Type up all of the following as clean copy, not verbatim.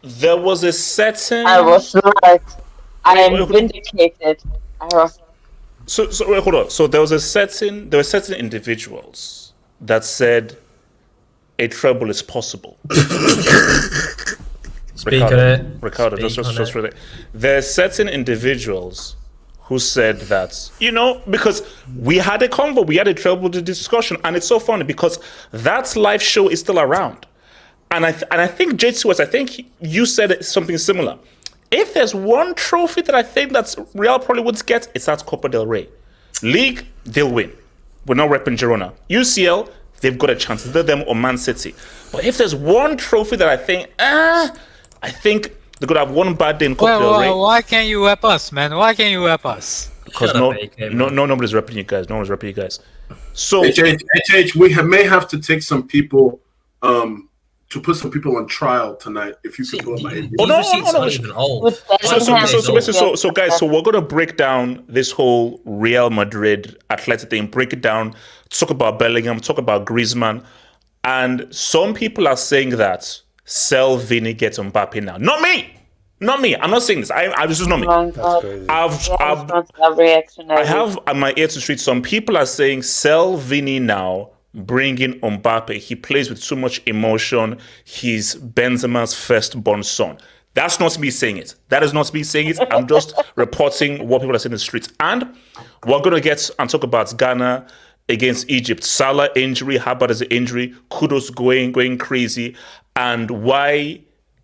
There was a certain. I was right. I am vindicated. I was. So wait, hold on. So there were certain individuals that said a treble is possible. Speak on it. Ricardo, just really. There are certain individuals who said that, because we had a convo, we had a treble discussion, and it's so funny because that live show is still around. And I think J2S, I think you said something similar. If there's one trophy that I think that Real probably would get, it's that Copa del Rey. League, they'll win. We're not repping Girona. UCL, they've got a chance. Either them or Man City. But if there's one trophy that I think they're going to have one bad day in Copa del Rey. Why can't you rep us, man? Why can't you rep us? Because nobody's repping you guys. No one's repping you guys. So HH, we may have to take some people to put some people on trial tonight. If you could pull up my age. No. So guys, we're gonna break down this whole Real Madrid Atletico thing. Break it down. Talk about Bellingham. Talk about Griezmann. And some people are saying that sell Vini, get Mbappe now. Not me. I'm not saying this. This is not me. I have on my ear to the street. Some people are saying sell Vini now. Bring in Mbappe. He plays with so much emotion. He's Benzema's firstborn son. That's not me saying it. That is not me saying it. I'm just reporting what people are saying in the streets. And we're going to get and talk about Ghana against Egypt. Salah injury. How bad is the injury? Kudus going crazy. And why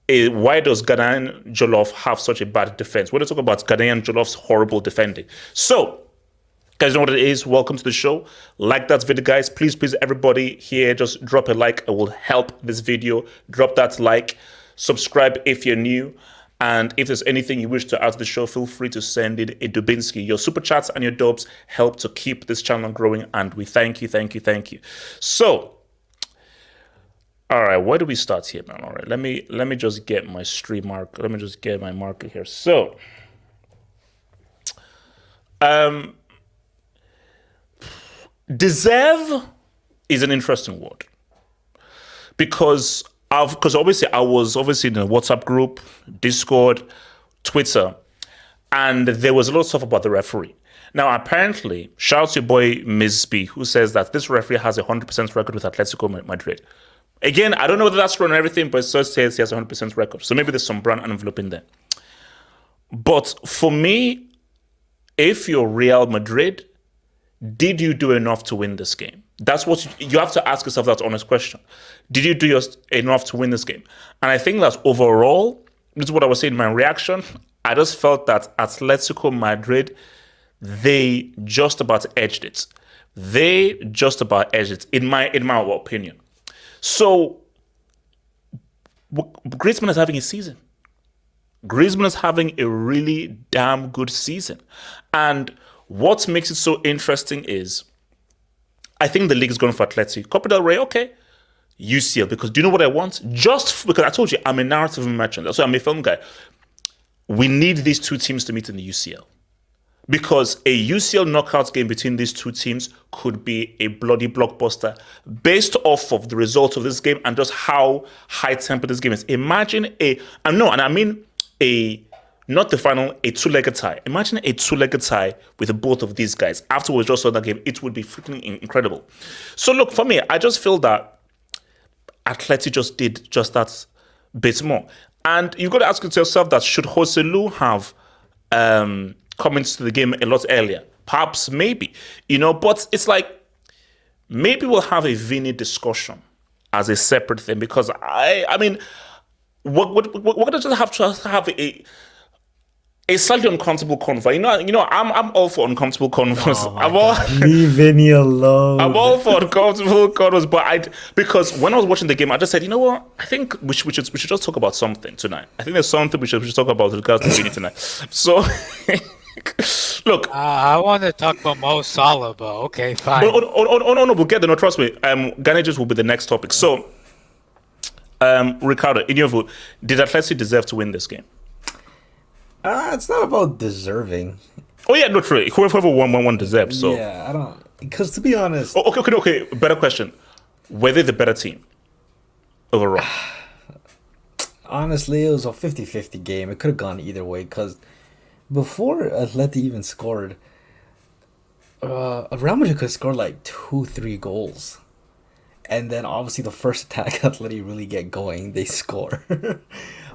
does Ghanaian Jollof have such a bad defense? We're going to talk about Ghanaian Jollof's horrible defending. So, guys, know what it is. Welcome to the show. Like that video, guys. Please, everybody here, just drop a like. It will help this video. Drop that like. Subscribe if you're new. And if there's anything you wish to add to the show, feel free to send it a Dubinsky. Your super chats and your dubs help to keep this channel growing. And we thank you. So, all right, where do we start here, man? All right, let me just get my stream mark. Let me just get my marker here. So, deserve is an interesting word because obviously I was in a WhatsApp group, Discord, Twitter, and there was a lot of stuff about the referee. Now, apparently, shout out to your boy Ms. B, who says that this referee has a 100% record with Atletico Madrid. Again, I don't know whether that's true and everything, but it says he has a 100% record. So maybe there's some brand envelope in there. But for me, if you're Real Madrid, did you do enough to win this game? That's what you have to ask yourself that honest question. Did you do enough to win this game? And I think that overall, this is what I was saying in my reaction, I just felt that Atletico Madrid, they just about edged it. In my opinion. So, Griezmann is having a season. Griezmann is having a really damn good season. And what makes it so interesting is, I think the league is going for Atleti. Copa del Rey, okay. UCL, because do you know what I want? Just because I told you, I'm a narrative merchant. That's why I'm a film guy. We need these two teams to meet in the UCL. Because a UCL knockout game between these two teams could be a bloody blockbuster based off of the results of this game and just how high-tempered this game is. Imagine a not the final, a two-legged tie. Imagine a two-legged tie with both of these guys. After we just saw that game, it would be freaking incredible. So look, for me, I just feel that Atleti just did just that bit more. And you've got to ask yourself that should Joselu have come into the game a lot earlier? Perhaps, maybe. But it's like, maybe we'll have a Vini discussion as a separate thing, because I mean, we're going to have a slightly uncomfortable convo. I'm all for uncomfortable convos. Leave Vinny alone. I'm all for uncomfortable convos, but because when I was watching the game, I just said, you know what? I think we should just talk about something tonight. I think there's something we should talk about with regards to Vini tonight. So, look. I want to talk about Mo Salah, but okay, fine. No, we'll get there. No, trust me. Ganages will be the next topic. So, Ricardo, in your vote, did Atleti deserve to win this game? It's not about deserving. Oh yeah, no, true. Whoever won deserves. So yeah, I don't. Because to be honest, okay. Better question: were they the better team overall? Honestly, it was a 50-50 game. It could have gone either way. Because before Atleti even scored, Real Madrid could score like 2-3 goals, and then obviously the first attack Atleti really get going, they score.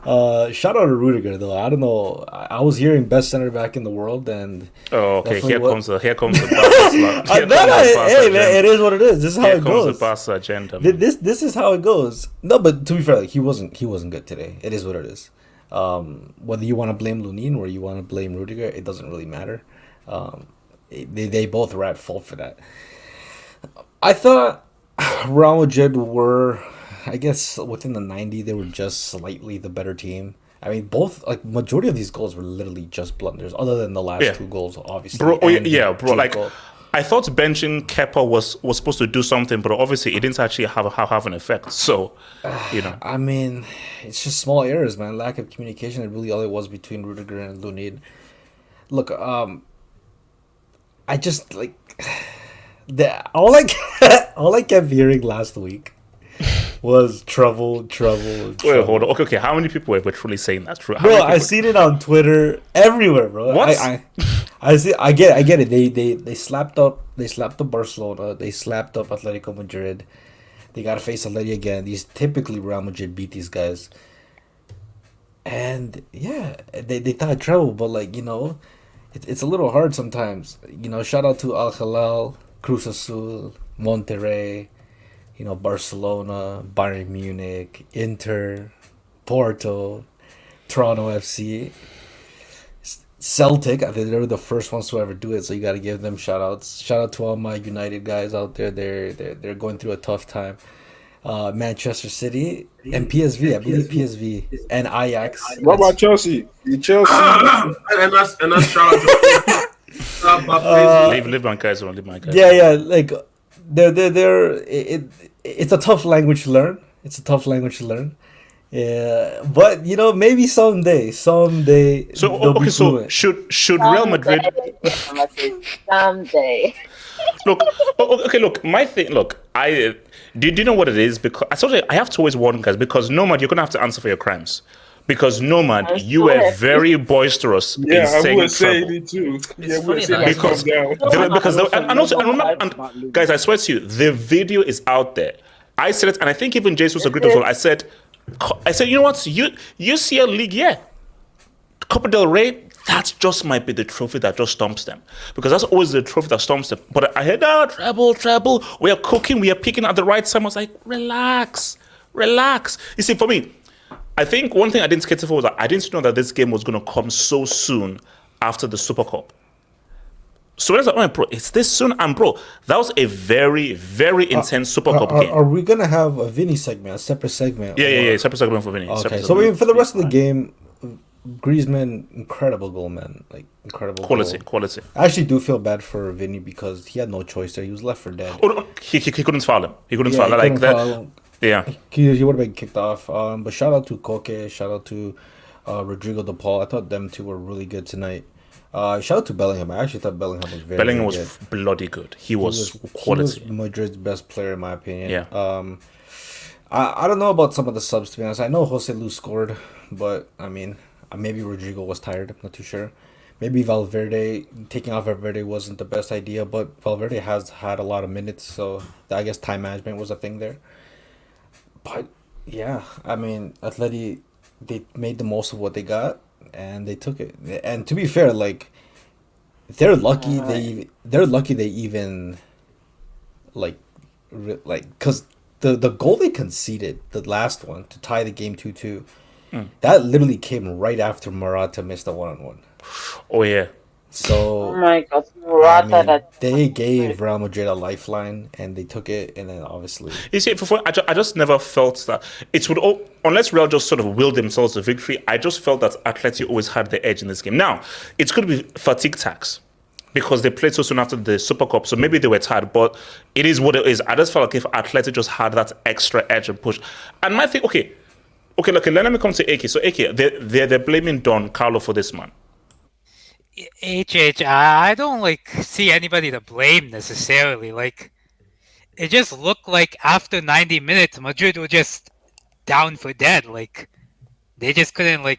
Shout out to Rudiger though. I don't know. I was hearing best center back in the world, and okay. Here comes the Barca. Hey man, it is what it is. This is how it goes. Here comes the Barca agenda. This is how it goes. No, but to be fair, like, he wasn't good today. It is what it is. Whether you want to blame Lunin or you want to blame Rudiger, it doesn't really matter. They both were at fault for that. I thought Real Madrid were, I guess, within the 90, they were just slightly the better team. I mean, both, like, majority of these goals were literally just blunders, other than the last two goals, obviously. Bro, like, I thought benching Kepa was supposed to do something, but obviously it didn't actually have an effect. So, I mean, it's just small errors, man. Lack of communication, and really all it was between Rudiger and Lunin. Look, I just, like, all I kept hearing last week was trouble. Wait, hold on. Okay. How many people were truly saying that? Bro, I seen it on Twitter everywhere, bro. What? I get it. They slapped up Barcelona. They slapped up Atletico Madrid. They got to face Atleti again. These typically Real Madrid beat these guys. And yeah, they thought trouble, but like, it's a little hard sometimes. Shout out to Al Hilal, Cruz Azul, Monterrey, Barcelona, Bayern Munich, Inter, Porto, Toronto FC, Celtic. I think they were the first ones to ever do it, so you got to give them shout outs. Shout out to all my United guys out there. They're going through a tough time. Manchester City and PSV. I believe PSV and Ajax. What about Chelsea? Chelsea. and that's shout out to leave my guys alone. Leave my guys. Yeah. Like it's a tough language to learn. Yeah, but maybe someday. So should Real Madrid? Someday. Look. My thing. Look, do you know what it is? Because I have to always warn guys, because Nomad, you're gonna have to answer for your crimes. Because Nomad, you were very boisterous in saying would say it too. Yeah, we would say because guys, I swear to you, the video is out there. I said it, and I think even Jesus agreed as well. I said, you know what? UCL League, yeah. Copa Del Rey, that just might be the trophy that just stumps them. Because that's always the trophy that stumps them. But I heard, treble. We are cooking, we are picking at the right time. I was like, relax. You see, for me, I think one thing I didn't cater for was that I didn't know that this game was going to come so soon after the Super Cup. So when I was like, bro, it's this soon? And bro, that was a very, very intense Super Cup game. Are we going to have a Vini segment, a separate segment? Yeah, separate segment for Vini. Okay, so for the rest of the game, Griezmann, incredible goal, man. Like, incredible quality. I actually do feel bad for Vini because he had no choice there. He was left for dead. Oh, no, he couldn't foul him. He couldn't foul him. Like that. Yeah. He would have been kicked off. But shout out to Koke. Shout out to Rodrigo De Paul. I thought them two were really good tonight. Shout out to Bellingham. I actually thought Bellingham was very good. Bloody good. He was quality. He was Madrid's best player in my opinion. Yeah. I don't know about some of the subs, to be honest. I know Joselu scored, but I mean, Maybe Rodrigo was tired. I'm not too sure. Maybe Valverde, taking off Valverde wasn't the best idea, but Valverde has had a lot of minutes, so I guess time management was a thing there. But yeah, I mean, Atleti, they made the most of what they got and they took it. And to be fair, like they're lucky they even like because the goal they conceded, the last one to tie the game 2-2, that literally came right after Morata missed a 1-on-1. Oh yeah. So Oh my God, I Morata! mean, they gave Real Madrid a lifeline, and they took it, and then obviously, You see, I just never felt that it would, unless Real just sort of willed themselves to victory. I just felt that Atleti always had the edge in this game. Now, it's going to be fatigue tax because they played so soon after the Super Cup, so maybe they were tired, but it is what it is. I just felt like if Atleti just had that extra edge and push. And my thing, okay, let me come to Ake. So Ake, they're blaming Don Carlo for this, man. I don't like see anybody to blame necessarily. Like, it just looked like after 90 minutes, Madrid were just down for dead. Like, they just couldn't, like,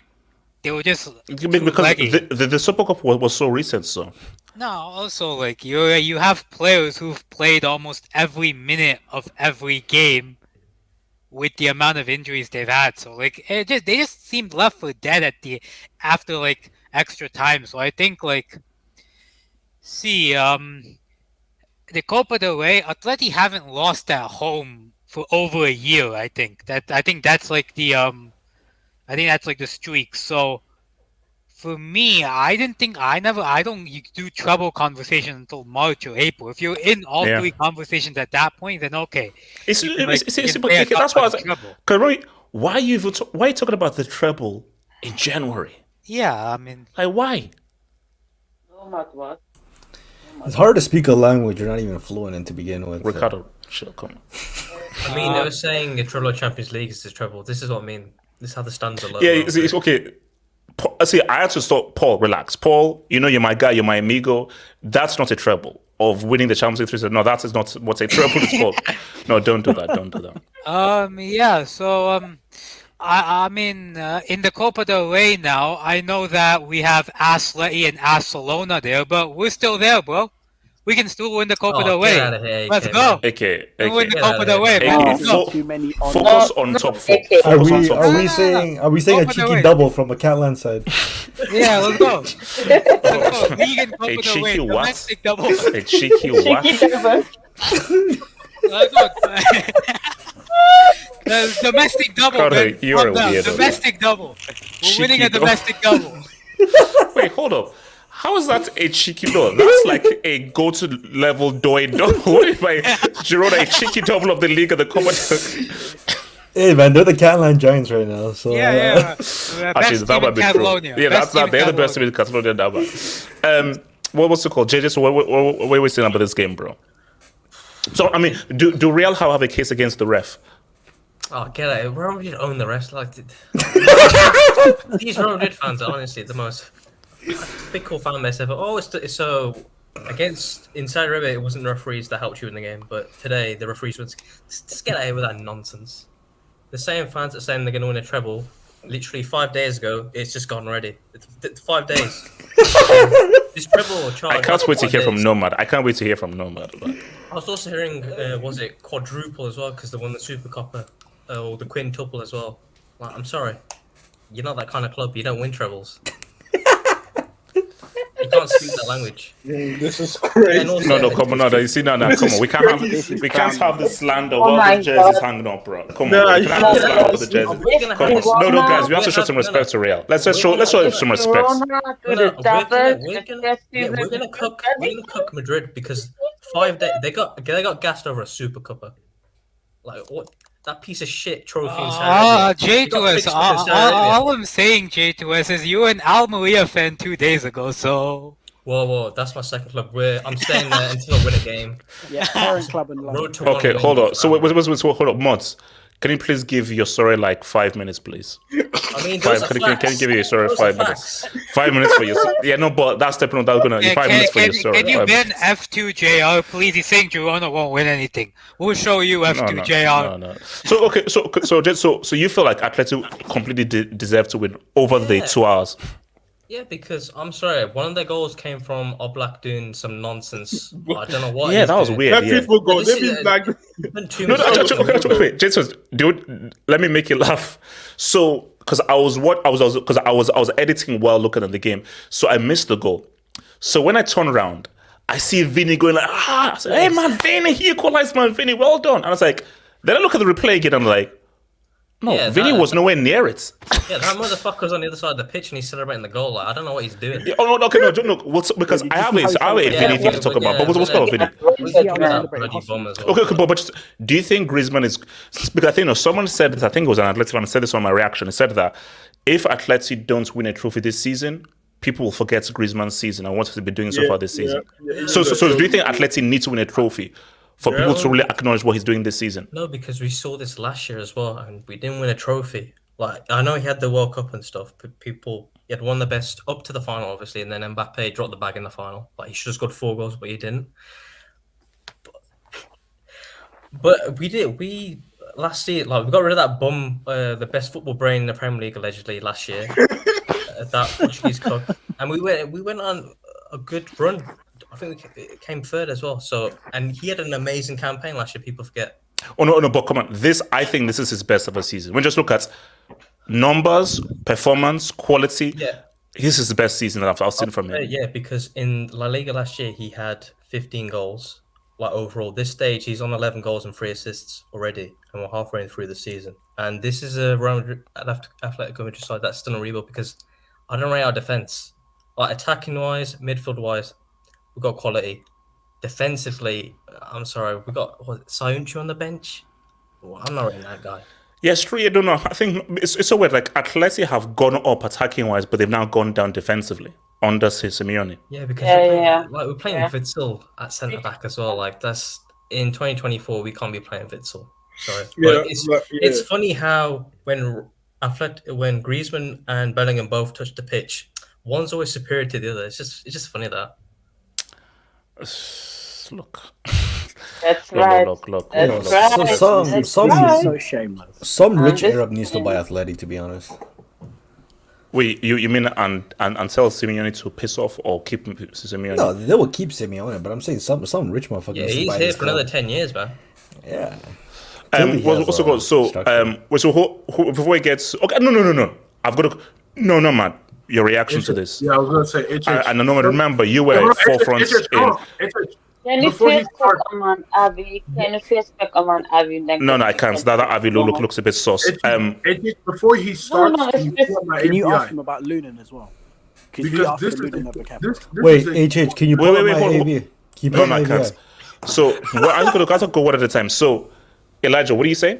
they were just Because the Super Cup was so recent, so. No, also like you have players who've played almost every minute of every game with the amount of injuries they've had. So like they just seemed left for dead after like extra time. So I think like the Copa del Rey, Atleti haven't lost at home for over a year. I think that's like the streak. So for me, I don't do treble conversation until March or April. If you're in all three conversations at that point, then okay. That's why I was like, why are you talking about the treble in January? Yeah, I mean, like why? Oh my God. it's hard to speak a language you're not even fluent in to begin with. Ricardo, come on. I mean, they were saying a treble of Champions League is a treble. This is what I mean. This is how the stands are low. Yeah, it's okay. See, I had to stop. Paul, relax. Paul, you know you're my guy, you're my amigo. That's not a treble of winning the Champions League. No, that is not what a treble is called. No, don't do that. Don't do that. Yeah. So, I mean, in the Copa del Rey now, I know that we have Atleti and Barcelona there, but we're still there, bro. We can still win the Copa del Rey. Let's go. Okay. Win the Copa del Rey. Focus on top four. Are we saying a cheeky double from a Catalan side? Yeah, let's go. Let's go. League and Copa del Rey. Domestic double. A cheeky what? Let's go. The domestic double. Carter, you're a weirdo. Domestic double. We're winning a domestic double. Wait, hold up. How is that a cheeky double? That's like a go-to level double. What if Girona a cheeky double of the league of the Copa del Rey? Hey man, they're the Catalan Giants right now. So yeah. Actually, that might be true. Yeah, they're the best team in Catalonia. What was it called? JJ, so what are we saying about this game, bro? So I mean, do Real have a case against the ref? Oh, get it. Real Madrid own the rest. Like these Real Madrid fans are honestly the most fickle fan base ever. Oh, it's so against inside Serie, it wasn't the referees that helped you in the game, but today the referees would just get out of here with that nonsense. The same fans that are saying they're going to win a treble, literally 5 days ago, it's just gone already. 5 days. This treble charge. I can't wait to hear from Nomad. I can't wait to hear from Nomad. But I was also hearing, was it quadruple as well? Because they won the Super Copper, or the quintuple as well. Like, I'm sorry, you're not that kind of club. You don't win trebles. You can't speak that language. This is crazy. No, come on, no. You see, no, come on. We can't have the slander while the jerseys hanging up, bro. Come on, we can't have the slander with the jerseys. Come on. No, guys, we have to show some respect to Real. Let's show some respect. We're gonna cook Madrid because 5 days they got gassed over a Super Cuppa. Like what? That piece of shit trophy inside. J2S. All I'm saying, J2S, is you were an Almeria fan 2 days ago, so. Whoa, that's my second club. I'm staying there until I win a game. Yeah, parent club in London. Okay, hold on. So hold up, Mods. Can you please give your story like 5 minutes, please? I mean, Can those are you facts. give your story Those 5 are minutes? facts. 5 minutes for your yeah, no, but that's definitely not gonna 5 minutes for your story. Can you 5 ban minutes. F2JR, please? He's saying Girona won't win anything. We'll show you F2JR. No. So okay, so you feel like Atletico completely deserve to win over the Yeah. 2 hours? Yeah, because I'm sorry, one of their goals came from Oblak doing some nonsense. I don't know what. Yeah, he's that was doing. weird. That Yeah. people go. This They is- be like, He's done too No, much. actually, wait, Jason, dude, let me make you laugh. So, because I was editing while looking at the game, so I missed the goal. So when I turn around, I see Vini going like, I said, hey man, Vini, he equalized, man, Vini, well done. And I was like, then I look at the replay again, I'm like, no, Yeah, Vini that- was nowhere near it. Yeah, that motherfucker's on the other side of the pitch and he's celebrating the goal. Like, I don't know what he's doing. Yeah, oh no, okay, no, because I have a Vini thing to talk about. But what's called Vini? We can talk about bloody bomb as well. Okay, but just, do you think Griezmann is? Because I think someone said that. I think it was an Atletico fan said this on my reaction. It said that if Atleti don't win a trophy this season, people will forget Griezmann's season and what he's been doing so far this season. So do you think Atleti need to win a trophy for people to really acknowledge what he's doing this season? No, because we saw this last year as well, and we didn't win a trophy. Like, I know he had the World Cup and stuff, but he had won the best up to the final, obviously, and then Mbappe dropped the bag in the final. Like, he should have scored 4 goals, but he didn't. But we last year, like, we got rid of that bum, the best football brain in the Premier League allegedly last year, that Portuguese cook, and we went on a good run. I think we came third as well. So, and he had an amazing campaign last year. People forget. Oh no, but come on. I think this is his best ever season. When just look at numbers, performance, quality. Yeah. This is the best season that I've seen from him. Yeah, because in La Liga last year he had 15 goals. Like overall, this stage he's on 11 goals and 3 assists already, and we're halfway through the season. And this is a Real Madrid, Atletico Madrid side that's still a rebuild because I don't rate our defense. Like attacking wise, midfield wise, we've got quality. Defensively, I'm sorry, we got Sayuncu on the bench. Well, I'm not rating that guy. Yes, true. I don't know. I think it's so weird. Like Atleti have gone up attacking wise, but they've now gone down defensively under Simeone. Yeah, because we're playing Witsel at centre back as well. Like that's in 2024, we can't be playing Witsel. Sorry, but it's funny how when Griezmann and Bellingham both touch the pitch, one's always superior to the other. It's just funny that. Look. That's right. Look. That's right. So shameless. some rich Arab needs to buy Atleti, to be honest. Wait, you mean and tell Simeone to piss off or keep Simeone? No, they will keep Simeone, but I'm saying some rich motherfucker. Yeah, needs to he's buy here this for another club. 10 years, man. Yeah. Before we get no, I've got to man. Your reaction to this? Yeah, I was gonna say HH. And no, remember you were forefront in. Can you Before he face back on Avi? Can you face back on Avi? No, I can't. That Avi looks a bit sus. Before he starts, Can you ask him about Lunin as well? Because we asked this for is Lunin over Kevin. Wait, HH, can you pull up my hold on. AV? Keep No, on I my can't. AV. So I'm going to go one at a time. So Elijah, what do you say?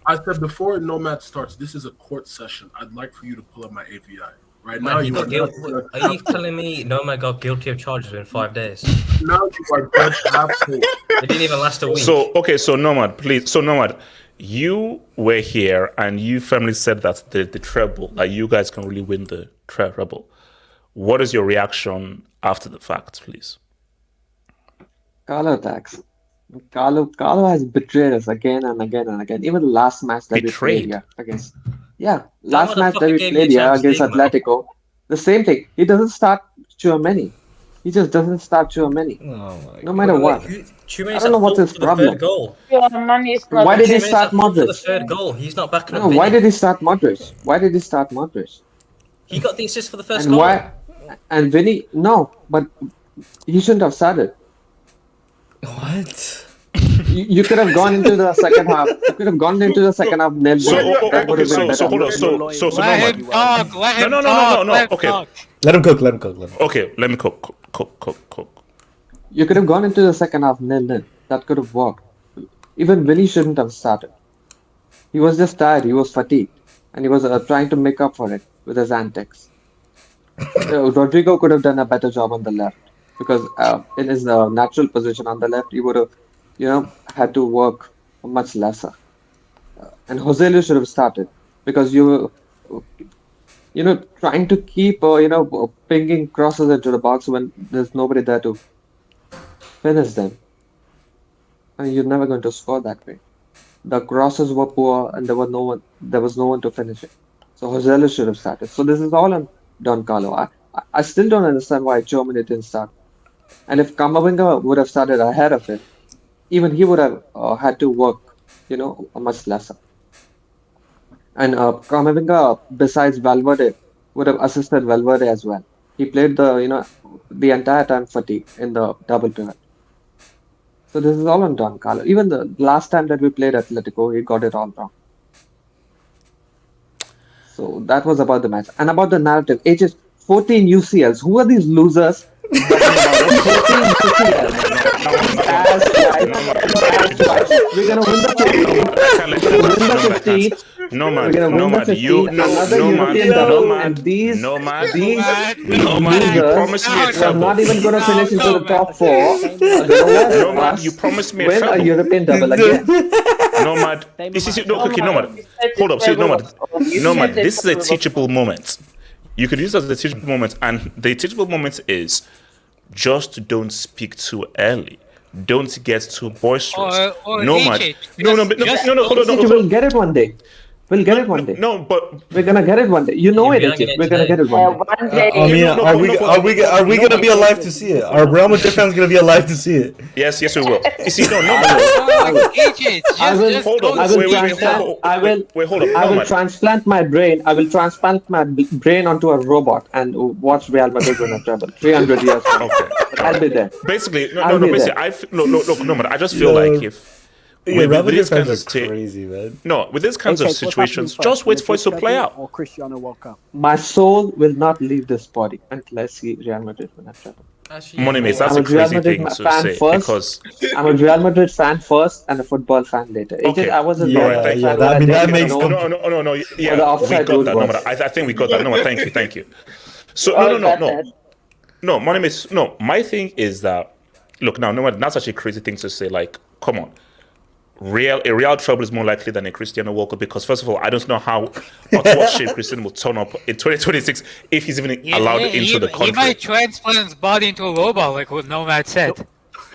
I said before Nomad starts, this is a court session. I'd like for you to pull up my AVI. Right Man, now, he you got are guilty. Are you telling me Nomad got guilty of charges within 5 days? now you are judged halfway. It didn't even last a week. So Nomad, please. So Nomad, you were here and you firmly said that the treble, that you guys can really win the treble. What is your reaction after the fact, please? Carlo attacks. Carlo has betrayed us again and again and again. Even the last match that we played here against. Yeah, last match that we played here against Atletico, the same thing. He doesn't start Tchouaméni. He just doesn't start Tchouaméni. No matter what. I don't know what's his problem. Why did he start Modric? The third goal. He's not backing up. No, why did he start Modric? He got the assist for the first and goal. Why? And Vini, no, but he shouldn't have started. What? You could have gone into the second half. You could have gone into the second half. So hold on. So let him talk. Let him No. talk. Okay. Let him cook. Okay, let me cook. You could have gone into the second half 0-0. That could have worked. Even Vini shouldn't have started. He was just tired. He was fatigued, and he was trying to make up for it with his antics. Rodrigo could have done a better job on the left because in his natural position on the left, he would have, had to work much lesser. and Joselu should have started because trying to keep pinging crosses into the box when there's nobody there to finish them. And you're never going to score that way. The crosses were poor, and there was no one to finish it. So Joselu should have started. So this is all on Don Carlo. I still don't understand why Germany didn't start. And if Kamavinga would have started ahead of it, even he would have had to work, much lesser. And Kamavinga, besides Valverde, would have assisted Valverde as well. He played the entire time for T in the double pivot. So this is all on Don Carlo. Even the last time that we played Atletico, he got it all wrong. So that was about the match. And about the narrative, 14 UCLs. Who are these losers? 14 UCLs. We're going to win the 15th. Nomad, you promised me a trouble. Not even going to finish into the top 4. Nomad, you promised me a trouble. Win a European double again. Nomad, Nomad. Hold up, see, Nomad. This is a teachable moment. You could use it as a teachable moment, and the teachable moment is just don't speak too early. Don't get too boisterous. Nomad. No, hold on. We'll get it one day. We'll get it one day. No, but we're gonna get it one day. You know it. We're gonna get it one day. Are we gonna be alive to see it? Are Real Madrid fans gonna be alive to see it? Yes, we will. You see, no. I will transplant my brain. I will transplant my brain onto a robot and watch Real Madrid win a treble 300 years. Okay, I'll be there. Basically, I just feel like if. With these kinds of crazy, man. No, with these kinds of situations, just wait for it to play out. Or Cristiano World Cup. My soul will not leave this body until I see Real Madrid win a treble. Money mates, that's a crazy thing to say because I'm a Real Madrid fan first and a football fan later. Okay. I wasn't that makes no. Yeah, we got that. No, I think we got that. No, thank you. So no, money mates. No, my thing is that look now. No, that's such a crazy thing to say. Like, come on. A real trouble is more likely than a Cristiano World Cup because first of all, I don't know how or to what shape Cristiano will turn up in 2026 if he's even allowed into the country. He might transplant his body into a robot, like what Nomad said.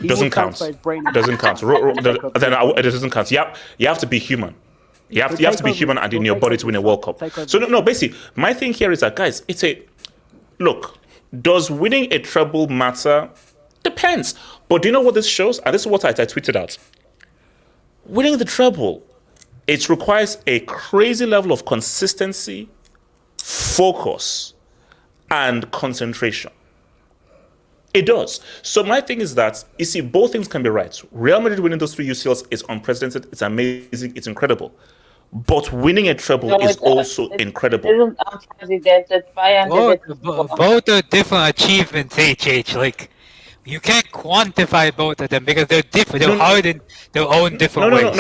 Doesn't count. It doesn't count. It doesn't count. You have to be human. You have to be human and in your body to win a World Cup. So no. Basically, my thing here is that guys, look. Does winning a treble matter? Depends. But do you know what this shows? And this is what I tweeted out. Winning the treble, it requires a crazy level of consistency, focus, and concentration. It does. So my thing is that, you see, both things can be right. Real Madrid winning those 3 UCLs is unprecedented, it's amazing, it's incredible. But winning a treble is also incredible. It isn't unprecedented. Both are different achievements, HH. Like, you can't quantify both of them because they're different. They're hard in their own different ways.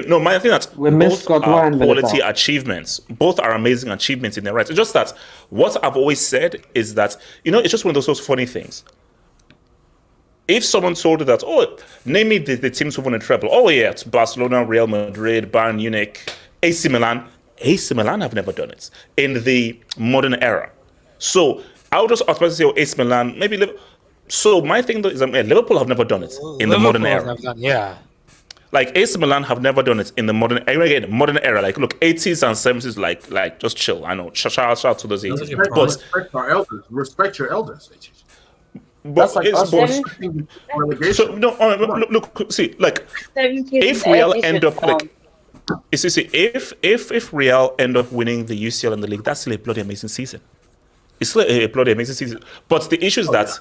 No. My thing is that both are quality achievements. Both are amazing achievements in their right. It's just that what I've always said is that, it's just one of those funny things. If someone told you that, name me the teams who won a treble. Oh, yeah, it's Barcelona, Real Madrid, Bayern Munich, AC Milan. AC Milan have never done it in the modern era. So I would just automatically say, AC Milan, maybe Liverpool. So my thing though is Liverpool have never done it in the modern era. Like AC Milan have never done it in the modern era. Like look, 80s and 70s, like just chill. I know. Shout out to those 80s. Respect our elders. Respect your elders. But look, see, like if Real end up if Real end up winning the UCL and the league, that's still a bloody amazing season. It's still a bloody amazing season. But the issue is that.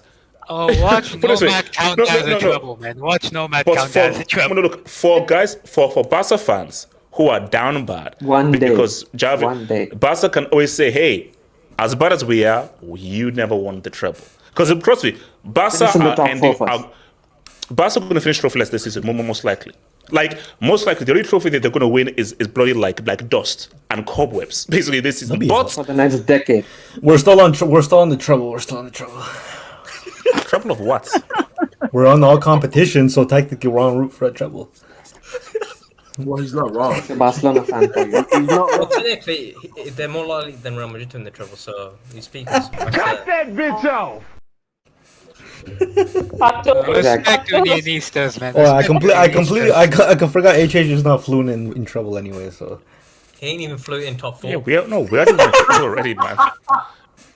Watch Nomad count as a trouble, man. Watch Nomad count as a trouble. Look, for Barca fans who are down bad, because Barca can always say, hey, as bad as we are, you never won the treble. Because trust me, Barca are going to finish trophyless this season, most likely. Like, most likely, the only trophy that they're going to win is bloody like dust and cobwebs. Basically, this season. But for the next decade, we're still on the trouble. Trouble of what? We're on all competition, so technically we're on route for a treble. Well, he's not wrong. He's a Barcelona fan for you. He's not Well, wrong. technically, they're more likely than Real Madrid to win the treble, so he's speaking. Cut that bitch off! Respect to the Iniestas, man. Oh, I Respect to the Iniestas. I forgot HH is not fluent in trouble anyway. So He ain't even flew in top 4. Yeah, we're in already, man.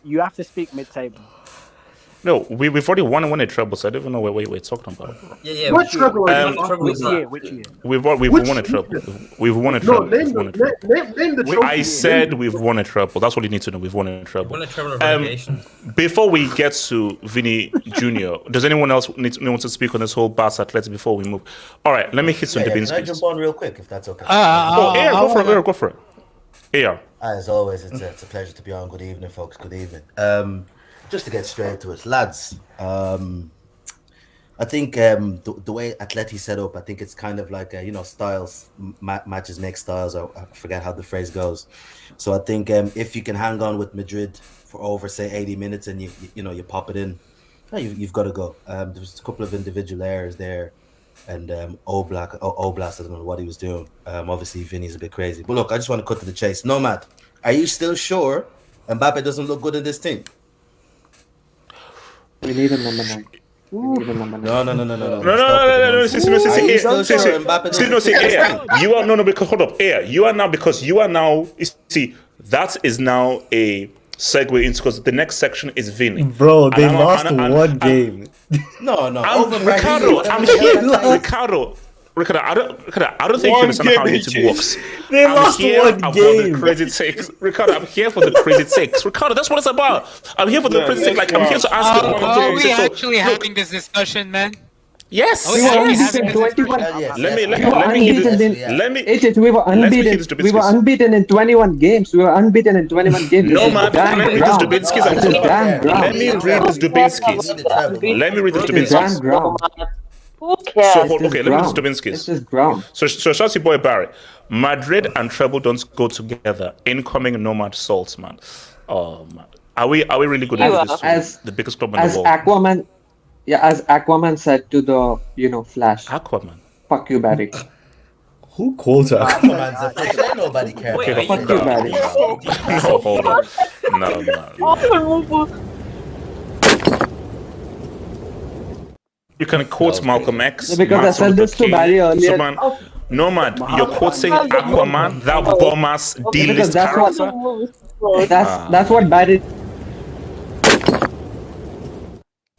You have to speak mid-table. No, we've already won a treble, so I don't even know what we're talking about. Yeah. What treble? Which year? Which year? We've Which won a treble. We've won a No, treble. name We've won a the treble. name the trophy. I said we've won a treble. That's what you need to know. We've won a treble. Won a treble of relegation. Before we get to Vini Jr., does anyone else want to speak on this whole Barca Atleti before we move? All right, let me hit some Can I Dubinsky. jump on real quick, if that's okay? AR, go for it. AR. As always, it's a pleasure to be on. Good evening, folks. Good evening. Just to get straight to it, lads. I think the way Atleti set up, I think it's kind of like styles matches make styles. I forget how the phrase goes. So I think if you can hang on with Madrid for over say 80 minutes and you pop it in, you've got to go. There's a couple of individual errors there, and Oblast, I don't know what he was doing. Obviously Vini's a bit crazy, but look, I just want to cut to the chase. Nomad, are you still sure Mbappe doesn't look good in this team? We need a number 9. We need a number 9. You are no because hold up, you are now. You see, that is now a segue into because the next section is Vini. bro, they lost one game. No. Ricardo, I'm here. Ricardo, I don't think you understand how YouTube works. They lost one game. The crazy takes. Ricardo, I'm here for the crazy takes. Ricardo, that's what it's about. I'm here for the crazy takes. Like, I'm here to ask you. Are we actually having this discussion, man? Yes. We were unbeaten 21. We were unbeaten. We were unbeaten in 21 games. We were unbeaten in 21 games. No, man. Let me read this Dubinsky's. Let me read this Dubinsky's. Who cares? So, okay, let me read this It's Dubinsky's. just ground. So shout your boy Barry. Madrid and treble don't go together. Incoming Nomad Salts, man. Oh man, are we really good at this? The biggest club in the As world. Aquaman, as Aquaman said to the Flash. Aquaman. Fuck you, Barry. Who quotes Aquaman's a fish. Ain't nobody cares. Wait, Fuck you, Barry. No, hold on. No. You can quote Malcolm X. Because I said this to Barry earlier. Nomad, you're quoting Aquaman, that bomb-ass D-list character. That's what Barry.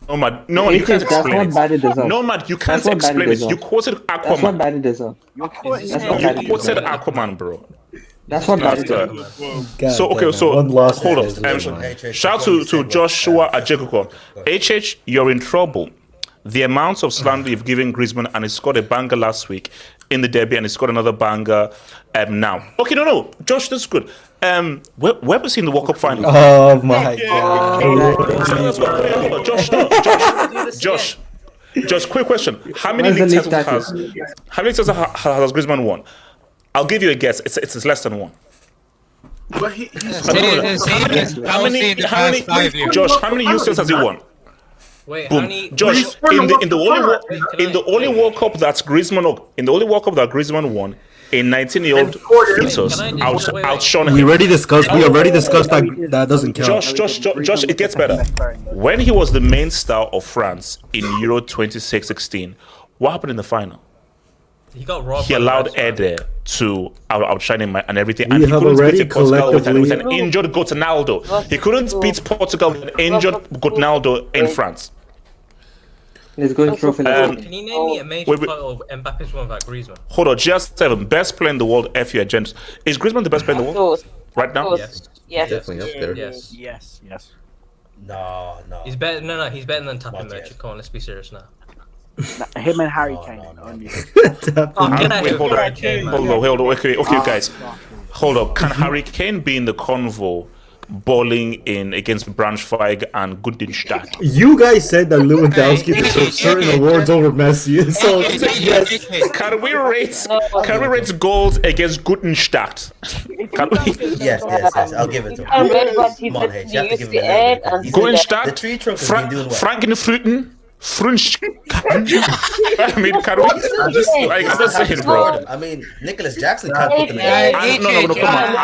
Nomad, no, you can't explain That's what Barry it. deserves. Nomad, you can't That's what explain Barry it. You deserves. quoted That's what Aquaman. Barry deserves. You quoted Aquaman, bro. That's what Barry deserves. So okay, so hold on. Shout to Joshua Ajekuko. HH, you're in trouble. The amount of slander you've given Griezmann, and he scored a banger last week in the derby, and he scored another banger now. Okay, no, Josh, that's good. Where was he in the World Cup final? Oh my god. Josh, quick question. How many league titles has Griezmann won? I'll give you a guess. It's less than one. But he's How many UCLs has he won? Wait, Boom. Josh, in the only World Cup that Griezmann won, a 19-year-old fetus outshone him. We already discussed that doesn't count. Josh, it gets better. When he was the main star of France in Euro 2016, what happened in the final? He got robbed. He allowed Eder to outshine him and everything. We And he have couldn't already beat Portugal with collectively- an injured Gonaldo. He couldn't beat Portugal with an injured Gonaldo in France. He's going trophy level. Can you name me a major title Mbappe's won without Griezmann? Hold on, GS7, best player in the world, FU Agents. Is Griezmann the best player in the world right now? Yes. Definitely up there. Yes. No. He's better. No, he's better than Tapping Merchant. Come on, let's be serious now. Him and Harry Kane. Hold on. Okay, guys. Hold up. Can Harry Kane be in the convo bowling in against Braunschweig and Gudenstadt? You guys said that Lewandowski deserves certain awards over Messi. So yes. Can we rate goals against Gudenstadt? Yes. I'll give it to him. Come on, H. You have to give him a Gudenstadt, The tree trunk has been doing well. Frankenfruten, French. I mean, can we? I'm just saying, bro. I mean, Nicholas Jackson can't put them in. No, come on.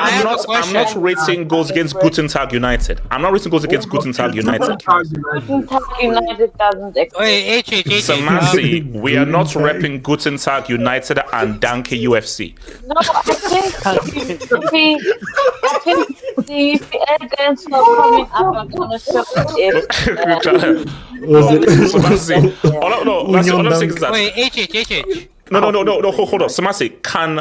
I'm not rating goals against Guten Tag United. I'm not rating goals against Guten Tag United. Guten Tag United doesn't exist. Wait, Samasi, we are not repping Guten Tag United and Danke UFC. No, I think the evidence for coming up and gonna show it. Samasi, all I'm saying is that. Wait, HH. No, hold on. Samasi, can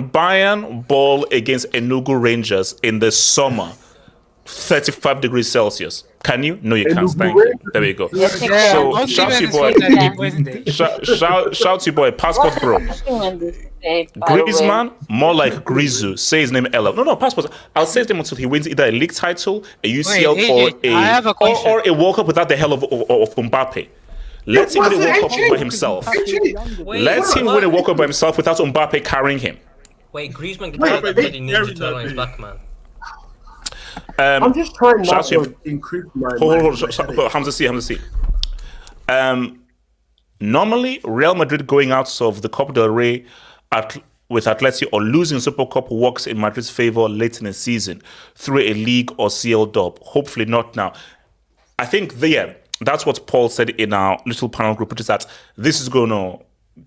Bayern ball against Enugu Rangers in the summer, 35 degrees Celsius? Can you? No, you can't. Thank you. There we go. So, shout to your boy. Shout to your boy. Passport bro. Griezmann, more like Grizu. Say his name Ella. No, passport. I'll say his name until he wins either a league title, a UCL, or a World Cup without the hell of Mbappe. Let him win a World Cup by himself. Let him win a World Cup by himself without Mbappe carrying him. Wait, Griezmann can take the bloody Ninja Turtle on his back, man. I'm just trying not to increase my. Hold on, Hamza C. Normally, Real Madrid going out of the Copa del Rey with Atletico or losing Super Cup works in Madrid's favor late in the season through a league or CL dub. Hopefully not now. I think that's what Paul said in our little panel group, which is that this is going to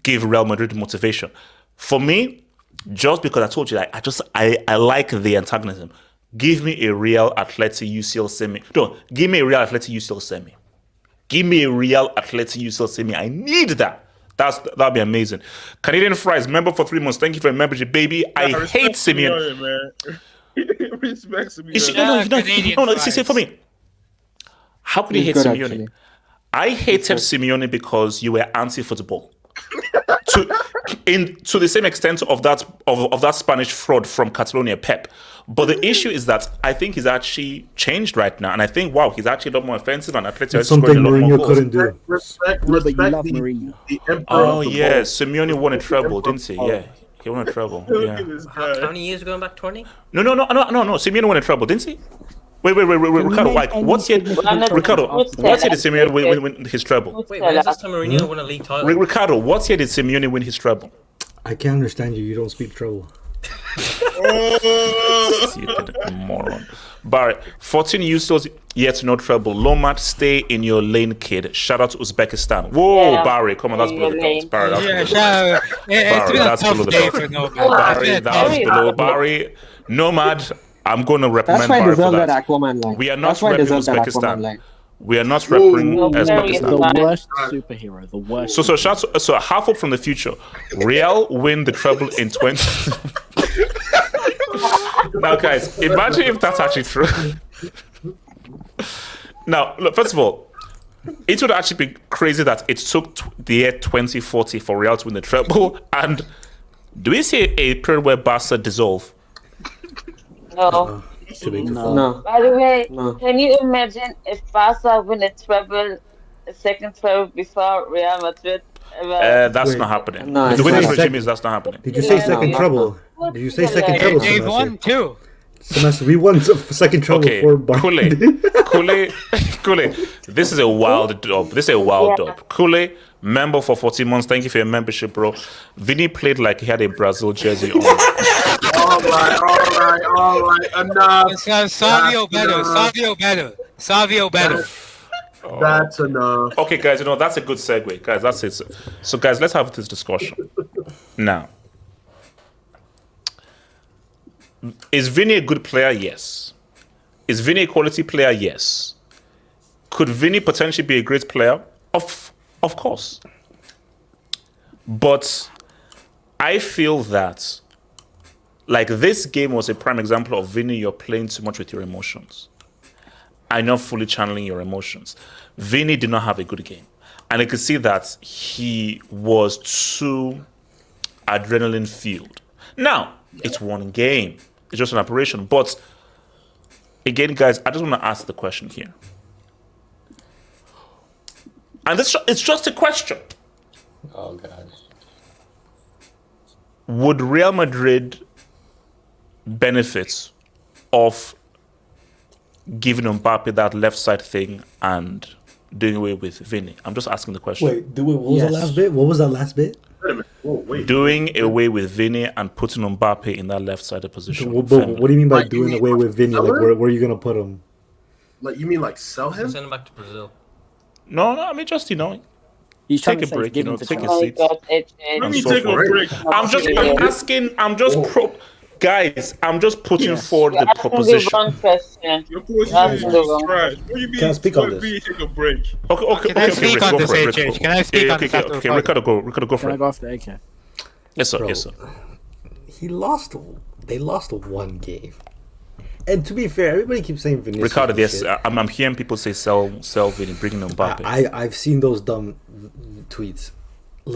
give Real Madrid motivation. For me, just because I told you that I like the antagonism. Give me a Real Atleti UCL semi. No, give me a Real Atleti UCL semi. Give me a Real Atleti UCL semi. I need that. That'd be amazing. Canadian Fries, member for 3 months. Thank you for your membership, baby. I hate Simeone. Respect Simeone. No, see, for me. How could you hate Simeone? Actually. I hated Simeone because you were anti-football. to the same extent of that Spanish fraud from Catalonia, Pep. But the issue is that I think he's actually changed right now, and I think he's actually a lot more offensive, and Atletico is scoring a lot more goals. Respect the Oh yeah, Simeone won a treble, didn't he? Yeah, he won a treble. Yeah. How many years going back? 20? No. Simeone won a treble, didn't he? Wait, Ricardo. What's year? Ricardo, what's year did Simeone win his treble? Wait, when's this time Mourinho won a league title? Ricardo, what year did Simeone win his treble? I can't understand you. You don't speak treble. Stupid moron. Barry, 14 USOs yet no trouble. Lomat, stay in your lane, kid. Shout out to Uzbekistan. Whoa, yeah. Barry, come on, that's below the belt. Barry, that's below the belt. That's below Barry. Nomad, I'm going to recommend Barry for that. We are not repping Uzbekistan. We are not repping Uzbekistan. The worst superhero. The worst. So half up from the future. Real win the treble in 20. Now, guys, imagine if that's actually true. Now, look, first of all, it would actually be crazy that it took the year 2040 for Real to win the treble. And do we see a period where Barca dissolve? No. No. By the way, can you imagine if Barca win a second treble before Real Madrid? That's not happening. No, the winning regime is that's not happening. Did you say second treble? Did you say second treble? They won too. Semester, we won second treble for Barca. Kule, this is a wild dub. Kule, member for 14 months. Thank you for your membership, bro. Vini played like he had a Brazil jersey on. All right. Enough. Savio better. Oh. That's enough. Okay, guys, that's a good segue. Guys, that's it. So, guys, let's have this discussion. Now, is Vini a good player? Yes. Is Vini a quality player? Yes. Could Vini potentially be a great player? Of course. But I feel that, like, this game was a prime example of Vini, you're playing too much with your emotions. I'm not fully channeling your emotions. Vini did not have a good game. And I could see that he was too adrenaline-fueled. Now, it's one game. It's just an operation. But, again, guys, I just want to ask the question here. And it's just a question. Oh, God. Would Real Madrid benefit of giving Mbappe that left side thing and doing away with Vini? I'm just asking the question. Wait, what was that last bit? What was that last bit? Wait a minute. Whoa, wait. Doing away with Vini and putting Mbappe in that left-sided position. What do you mean by Like, you doing mean away with Vini? Like, Salah? where are you gonna put him? Like, you mean like sell him? Send him back to Brazil. No, I mean just He's trying take to a say break. give him the Take a chance. Oh my seat. God, AJ. and Let me so take a forth. break. I'm just guys. I'm just putting Yes. forward You're the asking the proposition. wrong question. Your position That's is the just wrong trash. What do you mean? Can I speak on let this? me take a break. Can I speak Rick, on go this, for it, AJ? Rick. Can I speak on this after the Okay, podcast? Ricardo, go Can for I it. go after AK? Yes, sir. Bro, Yes, sir. They lost one game. And to be fair, everybody keeps saying Vinicius. Ricardo, and yes, shit. I'm hearing people say sell Vini, bringing Mbappe. I've seen those dumb tweets.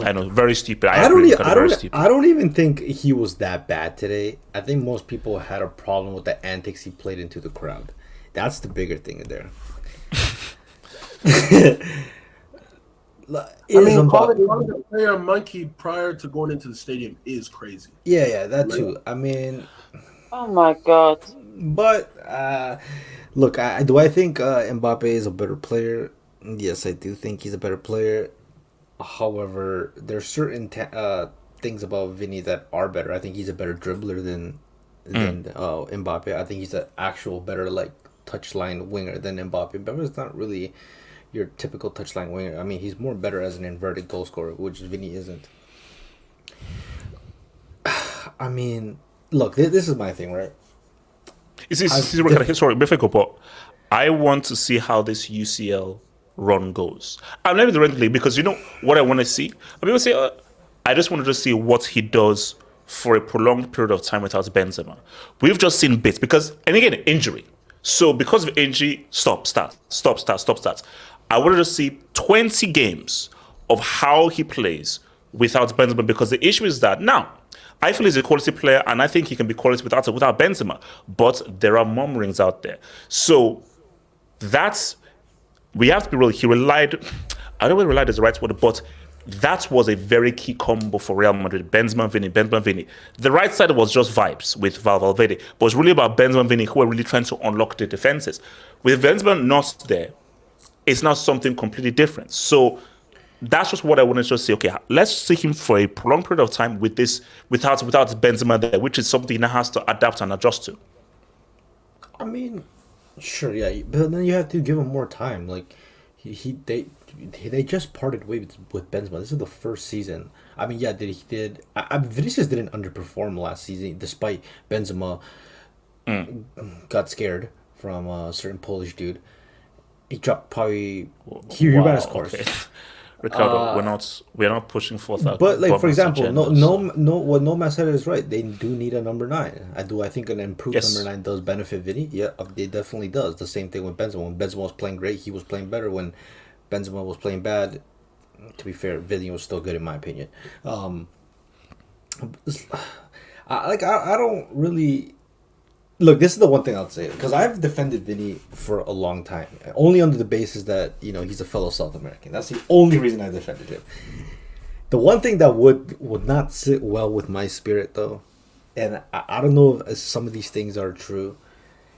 I know, very stupid. I don't even think he was that bad today. I think most people had a problem with the antics he played into the crowd. That's the bigger thing in there. Calling the player a monkey prior to going into the stadium is crazy. Yeah, that too. I mean, Oh my God. but look, do I think Mbappe is a better player? Yes, I do think he's a better player. However, there's certain things about Vini that are better. I think he's a better dribbler than Mbappe. I think he's an actual better touchline winger than Mbappe. Mbappe is not really your typical touchline winger. I mean, he's more better as an inverted goal scorer, which Vini isn't. I mean, look, this is my thing, right? Sorry, but I want to see how this UCL run goes. I'm not the league because you know what I want to see. I mean, say I just wanted to see what he does for a prolonged period of time without Benzema. We've just seen bits because, and again, injury. So because of injury, stop, start. I wanted to see 20 games of how he plays without Benzema because the issue is that now I feel he's a quality player and I think he can be quality without Benzema. But there are murmurings out there. So we have to be real. He relied, I don't know if relied is the right word, but that was a very key combo for Real Madrid. Benzema, Vini. The right side was just vibes with Valverde, but it's really about Benzema and Vini who are really trying to unlock the defenses. With Benzema not there, it's now something completely different. So that's just what I wanted to say. Okay, let's see him for a prolonged period of time with this without Benzema there, which is something he now has to adapt and adjust to. I mean, sure, yeah, but then you have to give him more time. Like they just parted ways with Benzema. This is the first season. I mean, yeah, Vinicius didn't underperform last season, despite Benzema got scared from a certain Polish dude. He dropped probably he ran his course. Okay. Ricardo, we're not pushing forth that. But like for example, agenda, what Nomad said is right. They do need a number 9. I think an improved Yes. number 9 does benefit Vini. Yeah, it definitely does. The same thing with Benzema. When Benzema was playing great, he was playing better. When Benzema was playing bad, to be fair, Vini was still good in my opinion. I don't really. Look, this is the one thing I'll say because I've defended Vini for a long time, only under the basis that he's a fellow South American. That's the only reason I defended him. The one thing that would not sit well with my spirit, though, and I don't know if some of these things are true.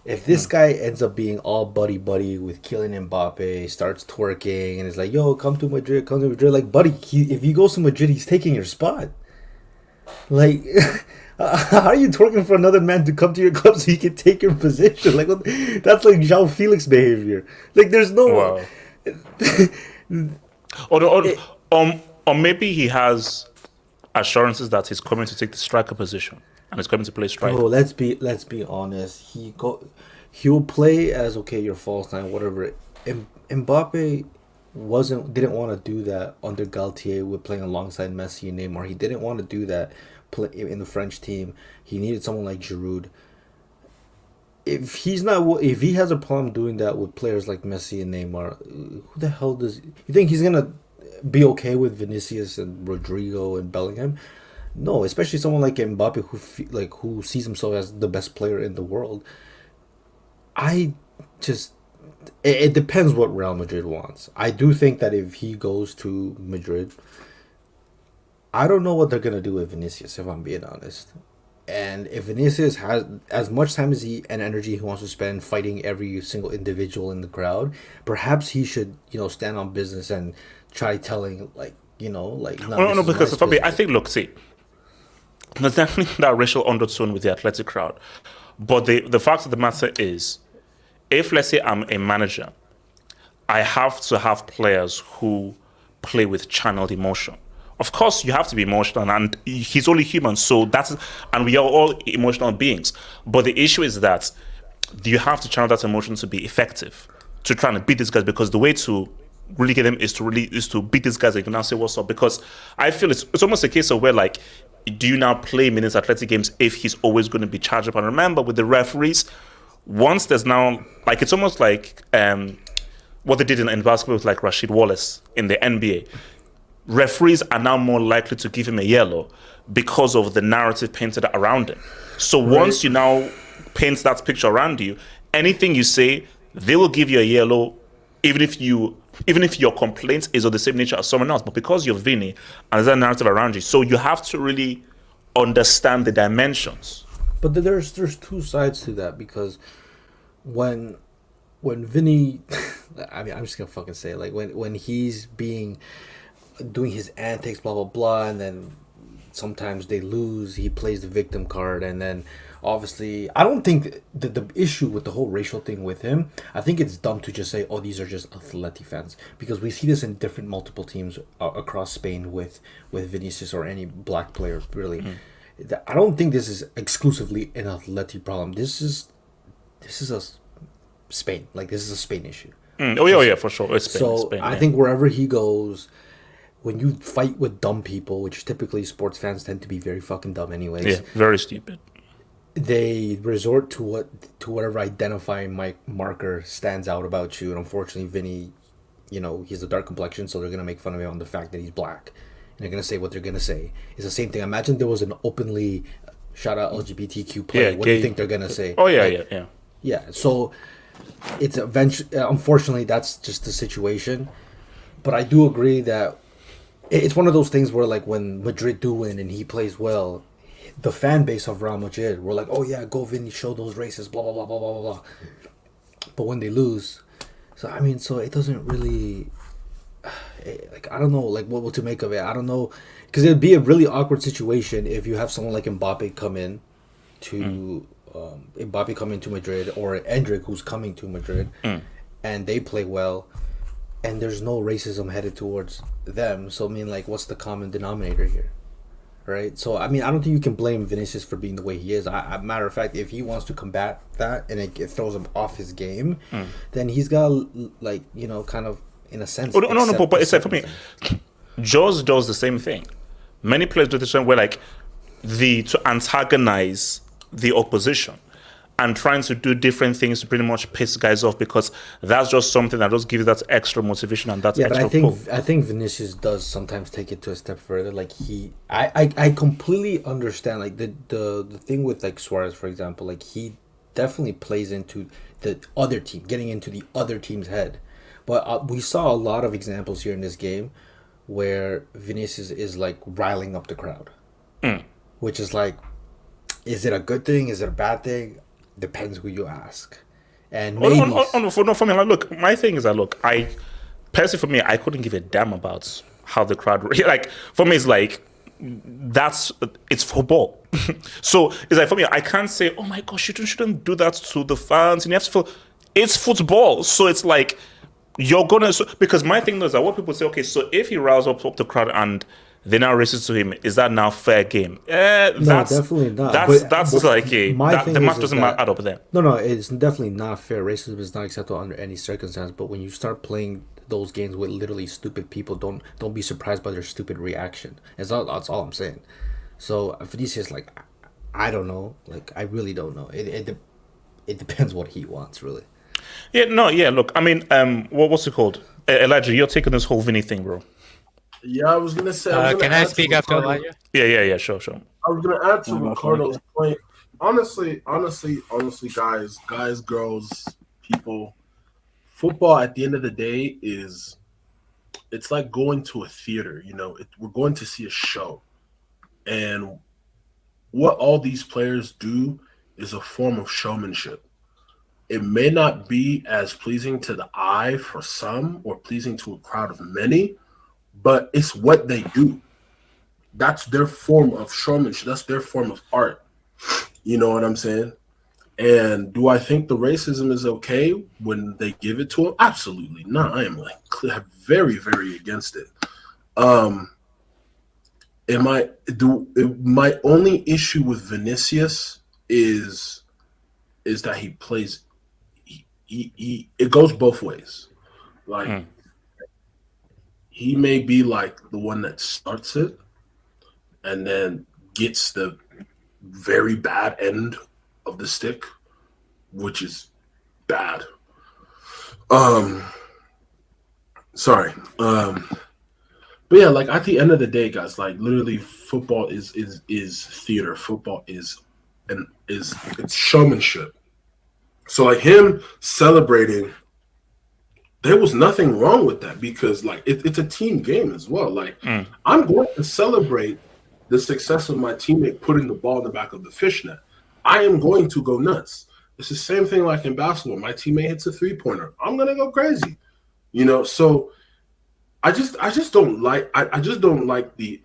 If this guy ends up being all buddy with Kylian Mbappe, starts twerking, and is like, "Yo, come to Madrid," like, buddy, if he goes to Madrid, he's taking your spot. Like. How are you twerking for another man to come to your club so he can take your position? Like that's like João Felix behavior. Like there's no. Wow. Or maybe he has assurances that he's coming to take the striker position and he's coming to play striker. Oh, let's be honest. He'll play as your false nine, whatever. Mbappe didn't want to do that under Galtier with playing alongside Messi and Neymar. He didn't want to do that. Play in the French team. He needed someone like Giroud. If he has a problem doing that with players like Messi and Neymar, who the hell does you think he's gonna be okay with Vinicius and Rodrigo and Bellingham? No, especially someone like Mbappe who sees himself as the best player in the world. It depends what Real Madrid wants. I do think that if he goes to Madrid, I don't know what they're gonna do with Vinicius, if I'm being honest. And if Vinicius has as much time as he and energy he wants to spend fighting every single individual in the crowd, perhaps he should, stand on business and try telling, no, because for me, I think, look, see, there's definitely that racial undertone with the athletic crowd. But the fact of the matter is, if, let's say, I'm a manager, I have to have players who play with channeled emotion. Of course, you have to be emotional, and he's only human, and we are all emotional beings. But the issue is that you have to channel that emotion to be effective, to try and beat these guys, because the way to really get them is to beat these guys and you can now say what's up. Because I feel it's almost a case of where, like, do you now play him in his athletic games if he's always going to be charged up? And remember, with the referees, once there's now, like, it's almost like what they did in basketball with, like, Rasheed Wallace in the NBA. Referees are now more likely to give him a yellow because of the narrative painted around him. So once you now paint that picture around you, anything you say, they will give you a yellow, even if your complaint is of the same nature as someone else. But because you're Vini and there's that narrative around you, so you have to really understand the dimensions. But there's two sides to that, because when Vini, I mean, I'm just gonna fucking say it, like when he's doing his antics, blah blah blah, and then sometimes they lose, he plays the victim card, and then obviously I don't think the issue with the whole racial thing with him, I think it's dumb to just say, oh, these are just Atleti fans, because we see this in different multiple teams across Spain with Vinicius or any black player, really. I don't think this is exclusively an Atleti problem. This is a Spain, like, this is a Spain issue. Yeah, for sure. It's Spain. So Spain, I think wherever he goes, when you fight with dumb people, which typically sports fans tend to be very fucking dumb anyways. Yeah, very stupid. They resort to whatever identifying marker stands out about you. And unfortunately, Vini, he's a dark complexion, so they're going to make fun of him on the fact that he's black. And they're going to say what they're going to say. It's the same thing. Imagine there was an openly shout out LGBTQ player. What do you think they're going to say? Oh, yeah, yeah. Yeah, so it's unfortunately, that's just the situation. But I do agree that it's one of those things where, like, when Madrid do win and he plays well, the fan base of Real Madrid were like, oh yeah, go Vini, show those races, blah blah blah blah blah blah. But when they lose, so it doesn't really, like, I don't know, like, what to make of it. I don't know, because it'd be a really awkward situation if you have someone like Mbappe come in to Madrid, or Endrick who's coming to Madrid, and they play well, and there's no racism headed towards them. So what's the common denominator here? Right, so I don't think you can blame Vinicius for being the way he is. Matter of fact, if he wants to combat that and it throws him off his game, then he's got, like, kind of, in a sense. Oh, no, but it's like, for me, Jaws does the same thing. Many players do the same way, like, to antagonize the opposition and trying to do different things to pretty much piss guys off, because that's just something that just gives that extra motivation and that extra pull. I think Vinicius does sometimes take it to a step further. Like, I completely understand, like, the thing with, like, Suarez, for example. Like, he definitely plays into the other team, getting into the other team's head. But we saw a lot of examples here in this game where Vinicius is, like, riling up the crowd, which is like, is it a good thing? Is it a bad thing? Depends who you ask. And maybe for me, like, look, my thing is that, look, personally, for me, I couldn't give a damn about how the crowd, like, for me, it's like, it's football. So it's like, for me, I can't say, oh my gosh, you shouldn't do that to the fans, and you have to feel, it's football. So it's like, you're gonna, because my thing is that what people say, okay, so if he riles up the crowd and they now racist to him, is that now fair game? No, definitely not. That's like the match doesn't add up there. No, it's definitely not fair. Racism is not acceptable under any circumstance. But when you start playing those games with literally stupid people, don't be surprised by their stupid reaction. That's all I'm saying. So Vinicius, like, I don't know. Like, I really don't know. It depends what he wants, really. Yeah, look, what's it called? Elijah, you're taking this whole Vini thing, bro. Yeah, I was gonna say. Can I speak after Elijah? Yeah, sure. I was gonna add to Ricardo's point. Honestly, guys, girls, people, football at the end of the day it's like going to a theater. We're going to see a show, and what all these players do is a form of showmanship. It may not be as pleasing to the eye for some or pleasing to a crowd of many, but it's what they do. That's their form of showmanship. That's their form of art. You know what I'm saying? And do I think the racism is okay when they give it to them? Absolutely not. I am like very, very against it. My only issue with Vinicius is that he plays. It goes both ways. Like he may be like the one that starts it, and then gets the very bad end of the stick, which is bad. Sorry. But yeah, like at the end of the day, guys, like literally football is theater. Football is it's showmanship. So like him celebrating, there was nothing wrong with that because like it's a team game as well. Like I'm going to celebrate the success of my teammate putting the ball in the back of the fishnet. I am going to go nuts. It's the same thing like in basketball. My teammate hits a 3-pointer. I'm gonna go crazy. You know, so I just don't like the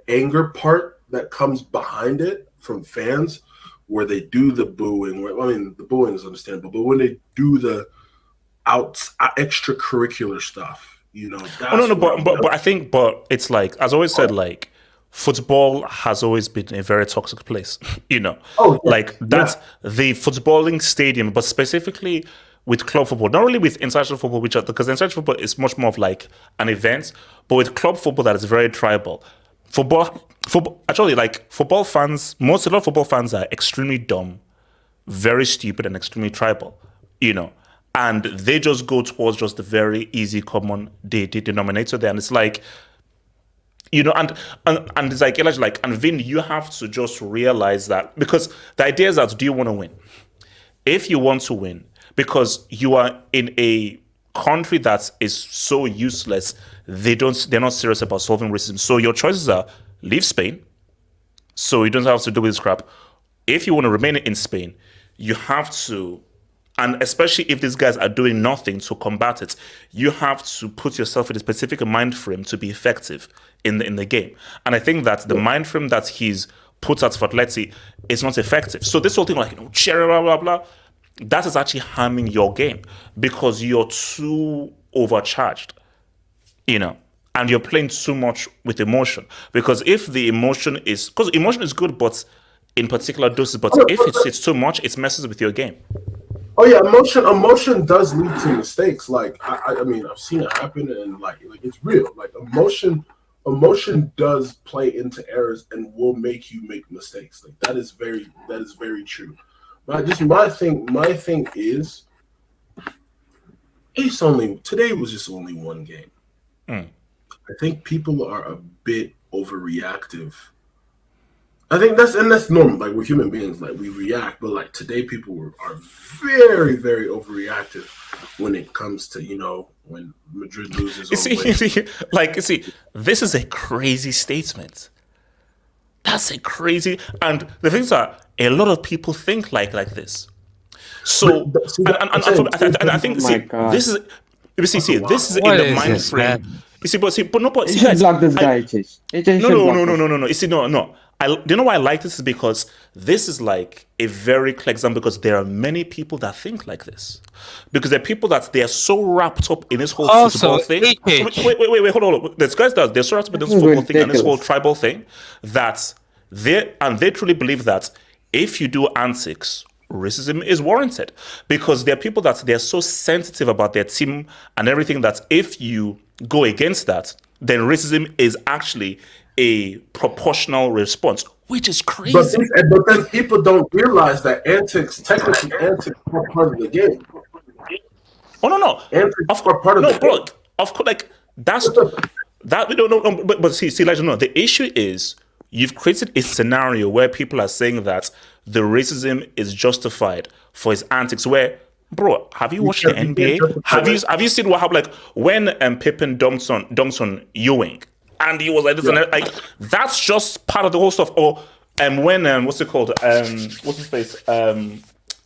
anger part that comes behind it from fans where they do the booing. I mean, the booing is understandable, but when they do the extracurricular stuff, you know. But I think, it's like, as I always said, like football has always been a very toxic place, you know. Like that's the footballing stadium, but specifically with club football, not really with international football, because international football is much more of like an event, but with club football that is very tribal. Football actually, like football fans, a lot of football fans are extremely dumb, very stupid, and extremely tribal, you know. And they just go towards just the very easy common denominator there, and it's like, you know, and it's like Elijah, like, and Vin, you have to just realize that, because the idea is that, do you want to win? If you want to win, because you are in a country that is so useless, they're not serious about solving racism. So your choices are leave Spain, so you don't have to do this crap. If you want to remain in Spain, you have to, and especially if these guys are doing nothing to combat it, you have to put yourself in a specific mind frame to be effective in the game. And I think that the mind frame that he's put out for Atleti is not effective. So this whole thing, like, you know, cherry, blah, blah, blah, that is actually harming your game because you're too overcharged, you know, and you're playing too much with emotion. Because if the emotion is, because emotion is good, but in particular doses, but if it's too much, it messes with your game. Oh yeah, emotion does lead to mistakes. Like I mean, I've seen it happen, and like it's real. Like emotion does play into errors and will make you make mistakes. Like that is very true. But my thing is, today was just only one game. I think people are a bit overreactive. I think that's normal. Like we're human beings, like we react. But like today, people are very, very overreactive when it comes to, you know, when Madrid loses. This is a crazy statement. That's a crazy, and the things are, a lot of people think like this. So, I think this is. This is in the mind frame. You should block this guy, Chase. No. You know why I like this is because this is like a very clear example, because there are many people that think like this. Because there are people that they are so wrapped up in this whole football thing. Wait, hold on. There's guys that they're so wrapped up in this football thing and this whole tribal thing that they truly believe that if you do antics, racism is warranted. Because there are people that they're so sensitive about their team and everything that if you go against that, then racism is actually a proportional response, which is crazy. But then people don't realize that technically antics are part of the game. Oh no! Antics are part of the game. Bro, of course, like that's that we don't know. But see, Elijah, no. The issue is you've created a scenario where people are saying that the racism is justified for his antics. Where, bro, have you watched the NBA? Have you seen what happened? Like when Pippen dunked on Ewing, and he was like this, and like that's just part of the whole stuff. Or And when what's it called? What's his face?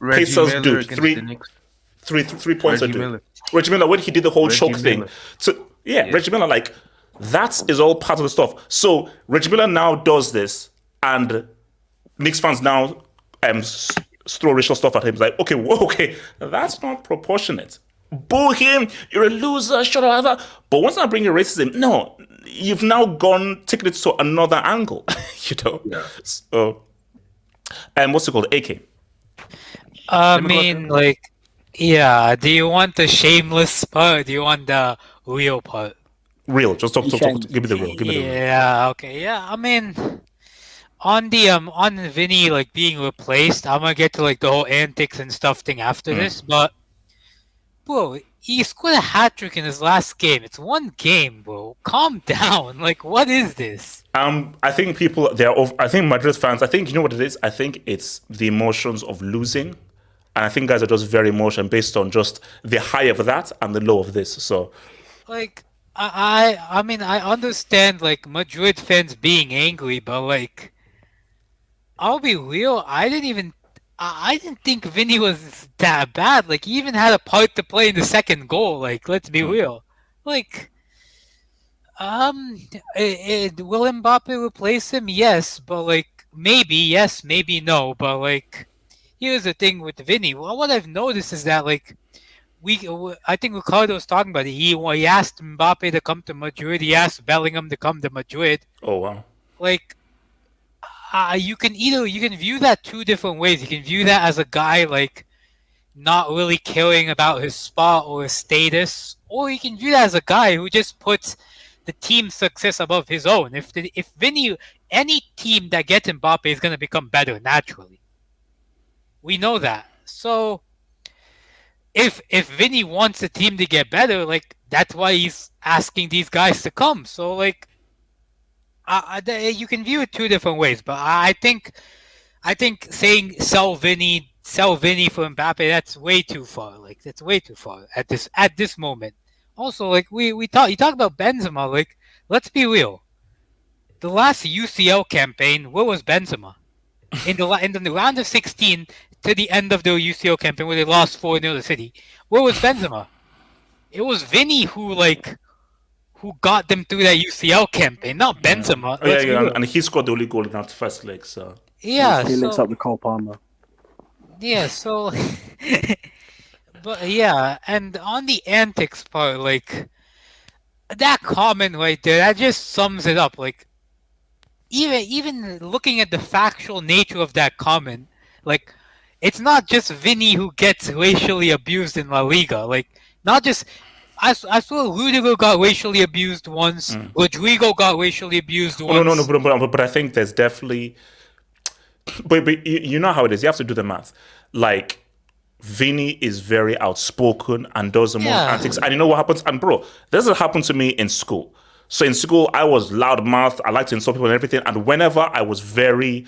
Pacers dude, three points. Reggie Miller, when he did the whole choke thing. So Reggie Miller, like that is all part of the stuff. So Reggie Miller now does this, and Knicks fans now throw racial stuff at him. It's like, okay, that's not proportionate. Boo him, you're a loser, shut up. But once I bring your racism, no, you've now taken it to another angle, you know? Yeah. So, what's it called? AK? I mean, like, yeah, do you want the shameless part or do you want the real part? Real, just talk, give me the real. Yeah, okay, yeah, I mean, on Vini, like, being replaced, I'm gonna get to, like, the whole antics and stuff thing after this, but bro, he scored a hat-trick in his last game. It's one game, bro. Calm down. Like, what is this? I think I think Madrid fans, you know what it is? I think it's the emotions of losing. And I think guys are just very emotional based on just the high of that and the low of this. So, like, I mean, I understand, like, Madrid fans being angry, but, like, I'll be real, I didn't think Vini was that bad. Like, he even had a part to play in the second goal. Like, let's be real. Like, will Mbappe replace him? Yes, but, like, maybe yes, maybe no. But, like, here's the thing with Vini. Well, what I've noticed is that, like, I think Ricardo was talking about it. He asked Mbappe to come to Madrid. He asked Bellingham to come to Madrid. Oh, wow. Like, you can view that two different ways. You can view that as a guy, like, not really caring about his spot or his status, or you can view that as a guy who just puts the team's success above his own. If Vini, any team that gets Mbappe is going to become better naturally. We know that. So if Vini wants the team to get better, like, that's why he's asking these guys to come. So, like, you can view it two different ways, but I think saying sell Vini for Mbappe, that's way too far. Like, that's way too far at this moment. Also, like, you talk about Benzema. Like, let's be real. The last UCL campaign, where was Benzema? In the round of 16 to the end of the UCL campaign, where they lost 4-0 to City, where was Benzema? It was Vini who got them through that UCL campain, not Benzema. And he scored the only goal in that first leg, so... Yeah, he links up with Cole Palmer. Yeah, so... but, yeah, and on the antics part, like, that comment right there, that just sums it up. Like, even looking at the factual nature of that comment, like, it's not just Vini who gets racially abused in La Liga. Like, not just... I saw Rudiger got racially abused once. Rodrigo got racially abused once. No, but I think there's definitely... But you know how it is. You have to do the math. Like, Vini is very outspoken and does the most antics. And you know what happens? And bro, this has happened to me in school. So in school, I was loudmouth. I liked to insult people and everything. And whenever I was very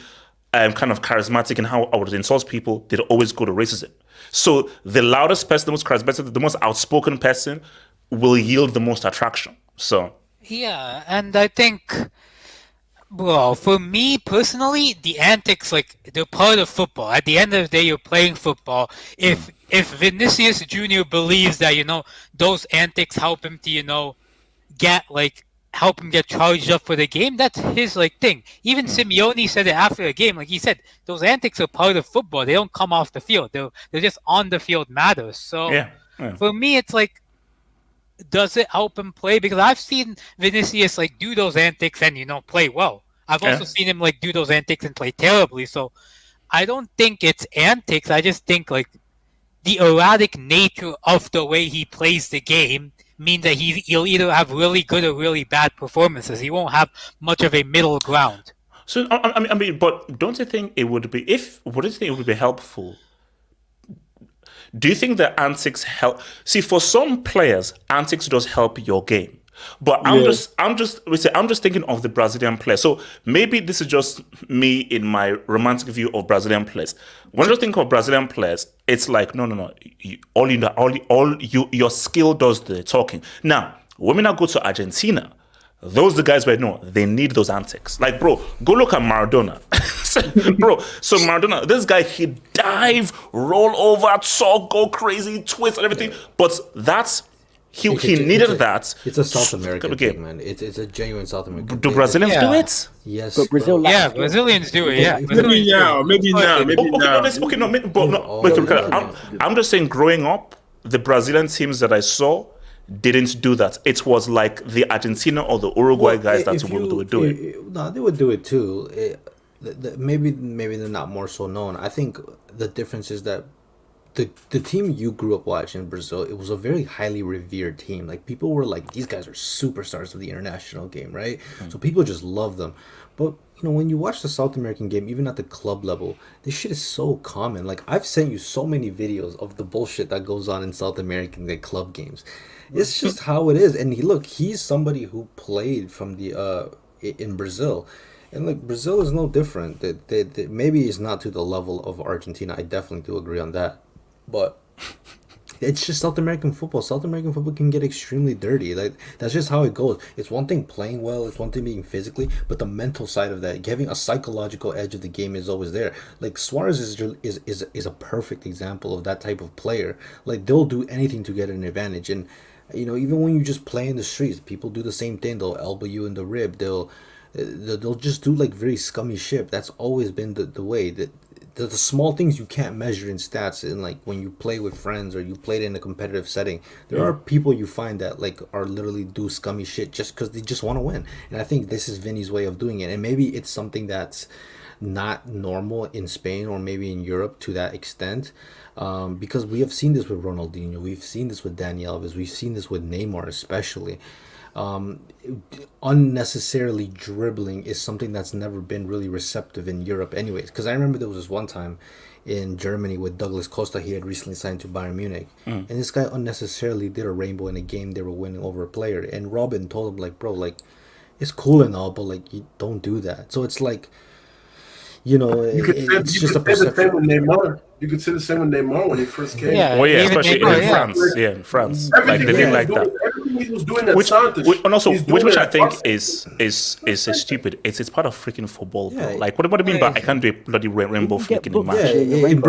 kind of charismatic in how I would insult people, they'd always go to racism. So the loudest person, the most charismatic, the most outspoken person will yield the most attraction. So yeah, and I think, well, for me personally, the antics, like, they're part of football. At the end of the day, you're playing football. If Vinicius Jr. believes that, you know, those antics help him to, help him get charged up for the game, that's his, like, thing. Even Simeone said it after the game. Like, he said, those antics are part of football. They don't come off the field. They're just on the field matters. So for me, it's like, does it help him play? Because I've seen Vinicius, like, do those antics and, play well. I've also seen him, like, do those antics and play terribly. So I don't think it's antics. I just think, like, the erratic nature of the way he plays the game means that he'll either have really good or really bad performances. He won't have much of a middle ground. So I mean, but don't you think it would be helpful? Do you think that antics help? See, for some players, antics does help your game. But I'm just thinking of the Brazilian player. So maybe this is just me in my romantic view of Brazilian players. When you think of Brazilian players, it's like no. Your skill does the talking. Now, when we now go to Argentina, those are the guys where they need those antics. Like, bro, go look at Maradona. Bro, so Maradona, this guy, he dive, roll over, talk, go crazy, twist and everything. But that's he needed that. It's a South American thing, man. It's a genuine South American Do thing. Brazilians do it? Yes. But Brazil, Brazilians do it. Yeah, Maybe now, maybe now, maybe now. I'm just saying, growing up, the Brazilian teams that I saw didn't do that. It was like the Argentina or the Uruguay guys that would do it. No, they would do it too. Maybe they're not more so known. I think the difference is that the team you grew up watching in Brazil, it was a very highly revered team. Like, people were like, these guys are superstars of the international game, right? So people just love them. But when you watch the South American game, even at the club level, this shit is so common. Like, I've sent you so many videos of the bullshit that goes on in South American club games. It's just how it is. And he's somebody who played from in Brazil. And like, Brazil is no different. They maybe it's not to the level of Argentina. I definitely do agree on that. But it's just South American football. South American football can get extremely dirty. Like, that's just how it goes. It's one thing playing well, it's one thing being physically, but the mental side of that, having a psychological edge of the game, is always there. Like, Suarez is a perfect example of that type of player. Like, they'll do anything to get an advantage. And even when you just play in the streets, people do the same thing. They'll elbow you in the rib. They'll just do like very scummy shit. That's always been the way. That the small things you can't measure in stats, and like when you play with friends or you played in a competitive setting, there are people you find that like are literally do scummy shit just because they just want to win. And I think this is Vini's way of doing it. And maybe it's something that's not normal in Spain or maybe in Europe to that extent, because we have seen this with Ronaldinho, we've seen this with Dani Alves, we've seen this with Neymar especially. Unnecessarily dribbling is something that's never been really receptive in Europe anyways, because I remember there was this one time in Germany with Douglas Costa. He had recently signed to Bayern Munich, and this guy unnecessarily did a rainbow in a game they were winning over a player, and Robin told him, like, bro, like, it's cool and all, but like, you don't do that. So it's like, it's just a perception. You could say the same with Neymar when he first came. Yeah, especially in France. Yeah, in France. Like, they didn't like that. Everything he was doing at Santos. Which I think is stupid. It's part of freaking football, bro. Yeah. Like, what do you mean by I can't do a bloody rainbow freaking match? Yeah, in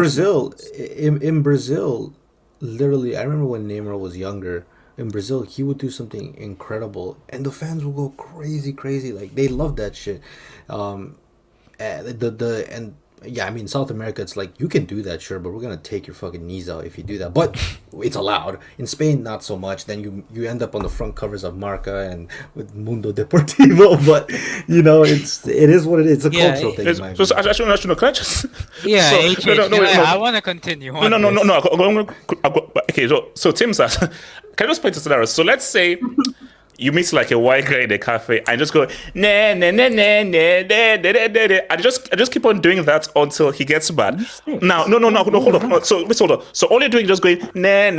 Brazil, literally, I remember when Neymar was younger. In Brazil, he would do something incredible, and the fans would go crazy. Like, they love that shit. I mean, South America, it's like, you can do that, sure, but we're gonna take your fucking knees out if you do that. But it's allowed. In Spain, not so much. Then you end up on the front covers of Marca and with Mundo Deportivo. But it is what it is. It's a cultural thing. Actually, can I just? Yeah, no, I want to continue. No. Okay, so Tim says, can I just paint a scenario? So let's say you meet like a white guy in a cafe and just go nah, and just keep on doing that until he gets mad. Now, no, hold on. So hold on. So all you're doing is just going nah.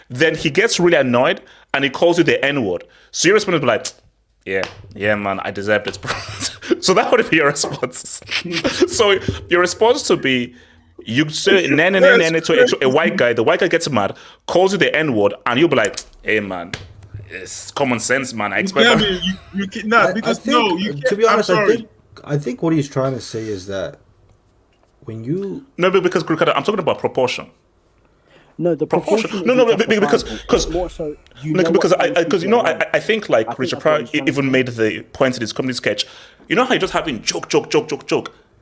Then he gets really annoyed and he calls you the N-word. So your response will be like, yeah, man, I deserve this. So that would be your response. So your response to be, you say nah to a white guy. The white guy gets mad, calls you the N-word, and you'll be like, "Hey, man, it's common sense, man. I expect." To be honest, I think what he's trying to say is that when you because I'm talking about proportion. No, the proportion. I think like Richard Pryor even made the point in his comedy sketch. You know how you're just having joke.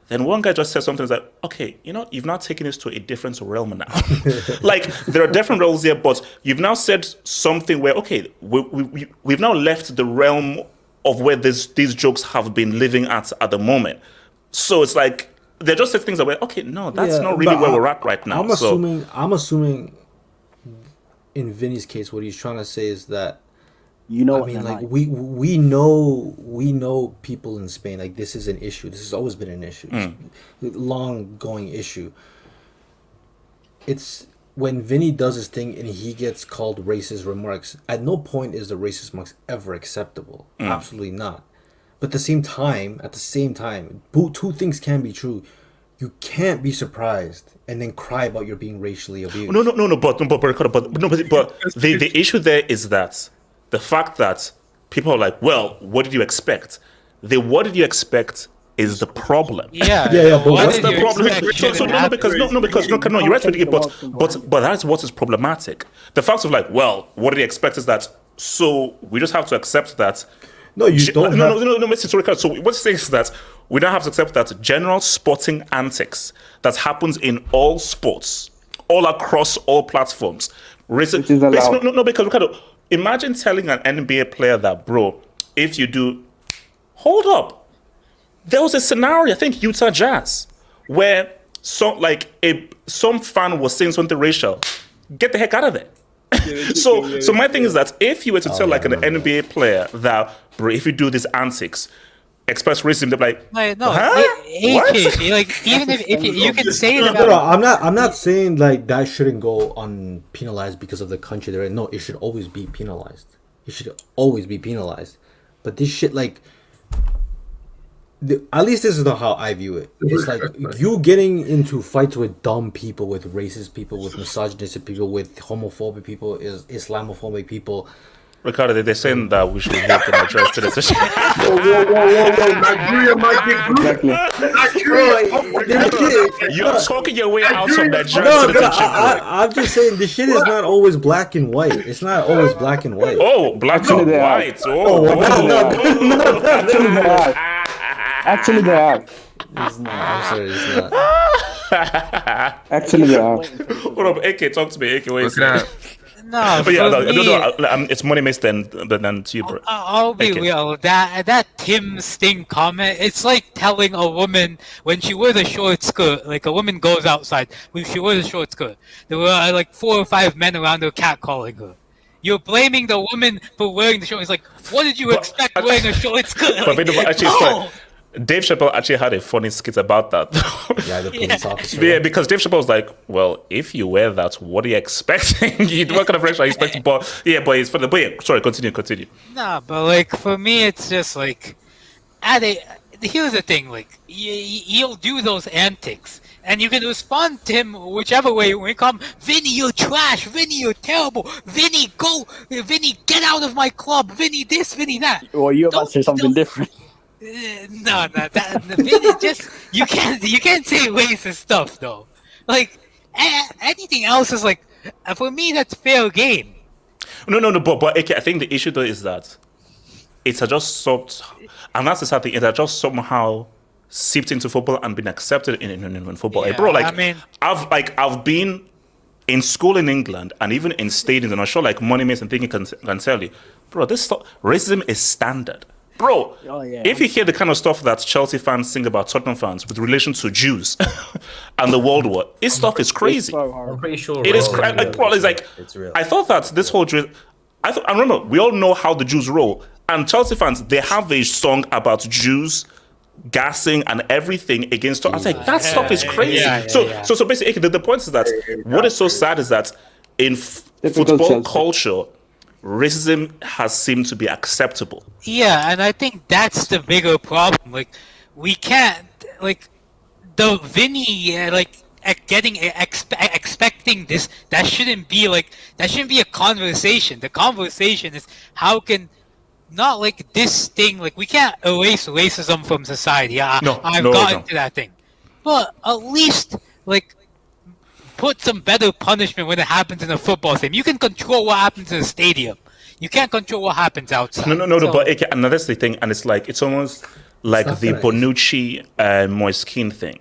Then one guy just says something like, okay, you've now taken this to a different realm now. Like, there are different roles here, but you've now said something where, okay, we've now left the realm of where these jokes have been living at the moment. So it's like, they're just said things that were, okay, no, that's not really where we're at right now. I'm assuming in Vinny's case, what he's trying to say is that, we know people in Spain, like, this is an issue. This has always been an issue. Long going issue. It's when Vini does his thing and he gets called racist remarks, at no point is the racist remarks ever acceptable. Absolutely not. But at the same time, two things can be true. You can't be surprised and then cry about your being racially abused. No. But the issue there is that the fact that people are like, well, what did you expect? The what did you expect is the problem. Yeah, but what's the problem? No, you're right to it, but that's what is problematic. The fact of like, well, what do they expect is that, so we just have to accept that. No, you don't. No, Mr. So what it says is that we don't have to accept that general sporting antics that happens in all sports, all across all platforms. Because imagine telling an NBA player that, bro, if you do, hold up. There was a scenario, I think Utah Jazz, where some fan was saying something racial. Get the heck out of there. So my thing is that if you were to tell an NBA player that, bro, if you do these antics, express racism, they're like, no, what? Even if you can say that. No, I'm not saying like that shouldn't go unpenalized because of the country they're in. No, it should always be penalized. It should always be penalized. But this shit, like, at least this is not how I view it. It's like you getting into fights with dumb people, with racist people, with misogynistic people, with homophobic people, Islamophobic people. Ricardo, they're saying that we should help them address to this issue. Whoa. Nigeria might get Exactly. You're talking your way out from Nigeria citizenship. I'm just saying the shit is not always black and white. It's not always black and white. Oh, black and white. Actually, they are. It's not. I'm sorry, it's not. Actually, they are. Hold up, AK, talk to me. AK, wait. No, it's money mixed than to you, bro. I'll be real. That Tim Sting comment, it's like telling a woman when she wears a short skirt, like a woman goes outside when she wears a short skirt. There were like 4 or 5 men around her catcalling her. You're blaming the woman for wearing the short. It's like, what did you expect wearing a short skirt? But actually, Dave Chappelle actually had a funny skit about that. Yeah, the police officer. Yeah, because Dave Chappelle was like, well, if you wear that, what are you expecting? What kind of reaction are you expecting? But it's for the. But yeah, sorry, continue. Nah, but like for me, it's just like, here's the thing, like he'll do those antics, and you can respond to him whichever way. When he come, Vinny, you're trash. Vinny, you're terrible. Vinny, go. Vinny, get out of my club. Vinny, this. Vinny, that. Well, you're about to say something different. No, Vinny, just you can't say racist stuff though. Like anything else is like, for me, that's fair game. No, but okay, I think the issue though is that it's just and that's the sad thing. It has just somehow seeped into football and been accepted in football. Yeah, bro, like, I mean, I've been in school in England and even in stadiums, and I'm sure like Money Mason thinking can tell you, bro, this stuff, racism is standard. Bro, if you hear the kind of stuff that Chelsea fans sing about Tottenham fans with relation to Jews and the World War, this stuff is crazy. I'm pretty sure it is crazy. It's real. I thought that this whole I remember we all know how the Jews roll, and Chelsea fans, they have a song about Jews gassing and everything against. I was like, that stuff is crazy. So basically, the point is that what is so sad is that in football culture, racism has seemed to be acceptable. Yeah, and I think that's the bigger problem. Like, we can't, like, the Vinny, expecting this, that shouldn't be a conversation. The conversation is how can, not like this thing, like, we can't erase racism from society. I've gotten to that thing. But at least, like, put some better punishment when it happens in a football team. You can control what happens in a stadium. You can't control what happens outside. But that's the thing, and it's like it's almost like the Bonucci and Moiskin thing,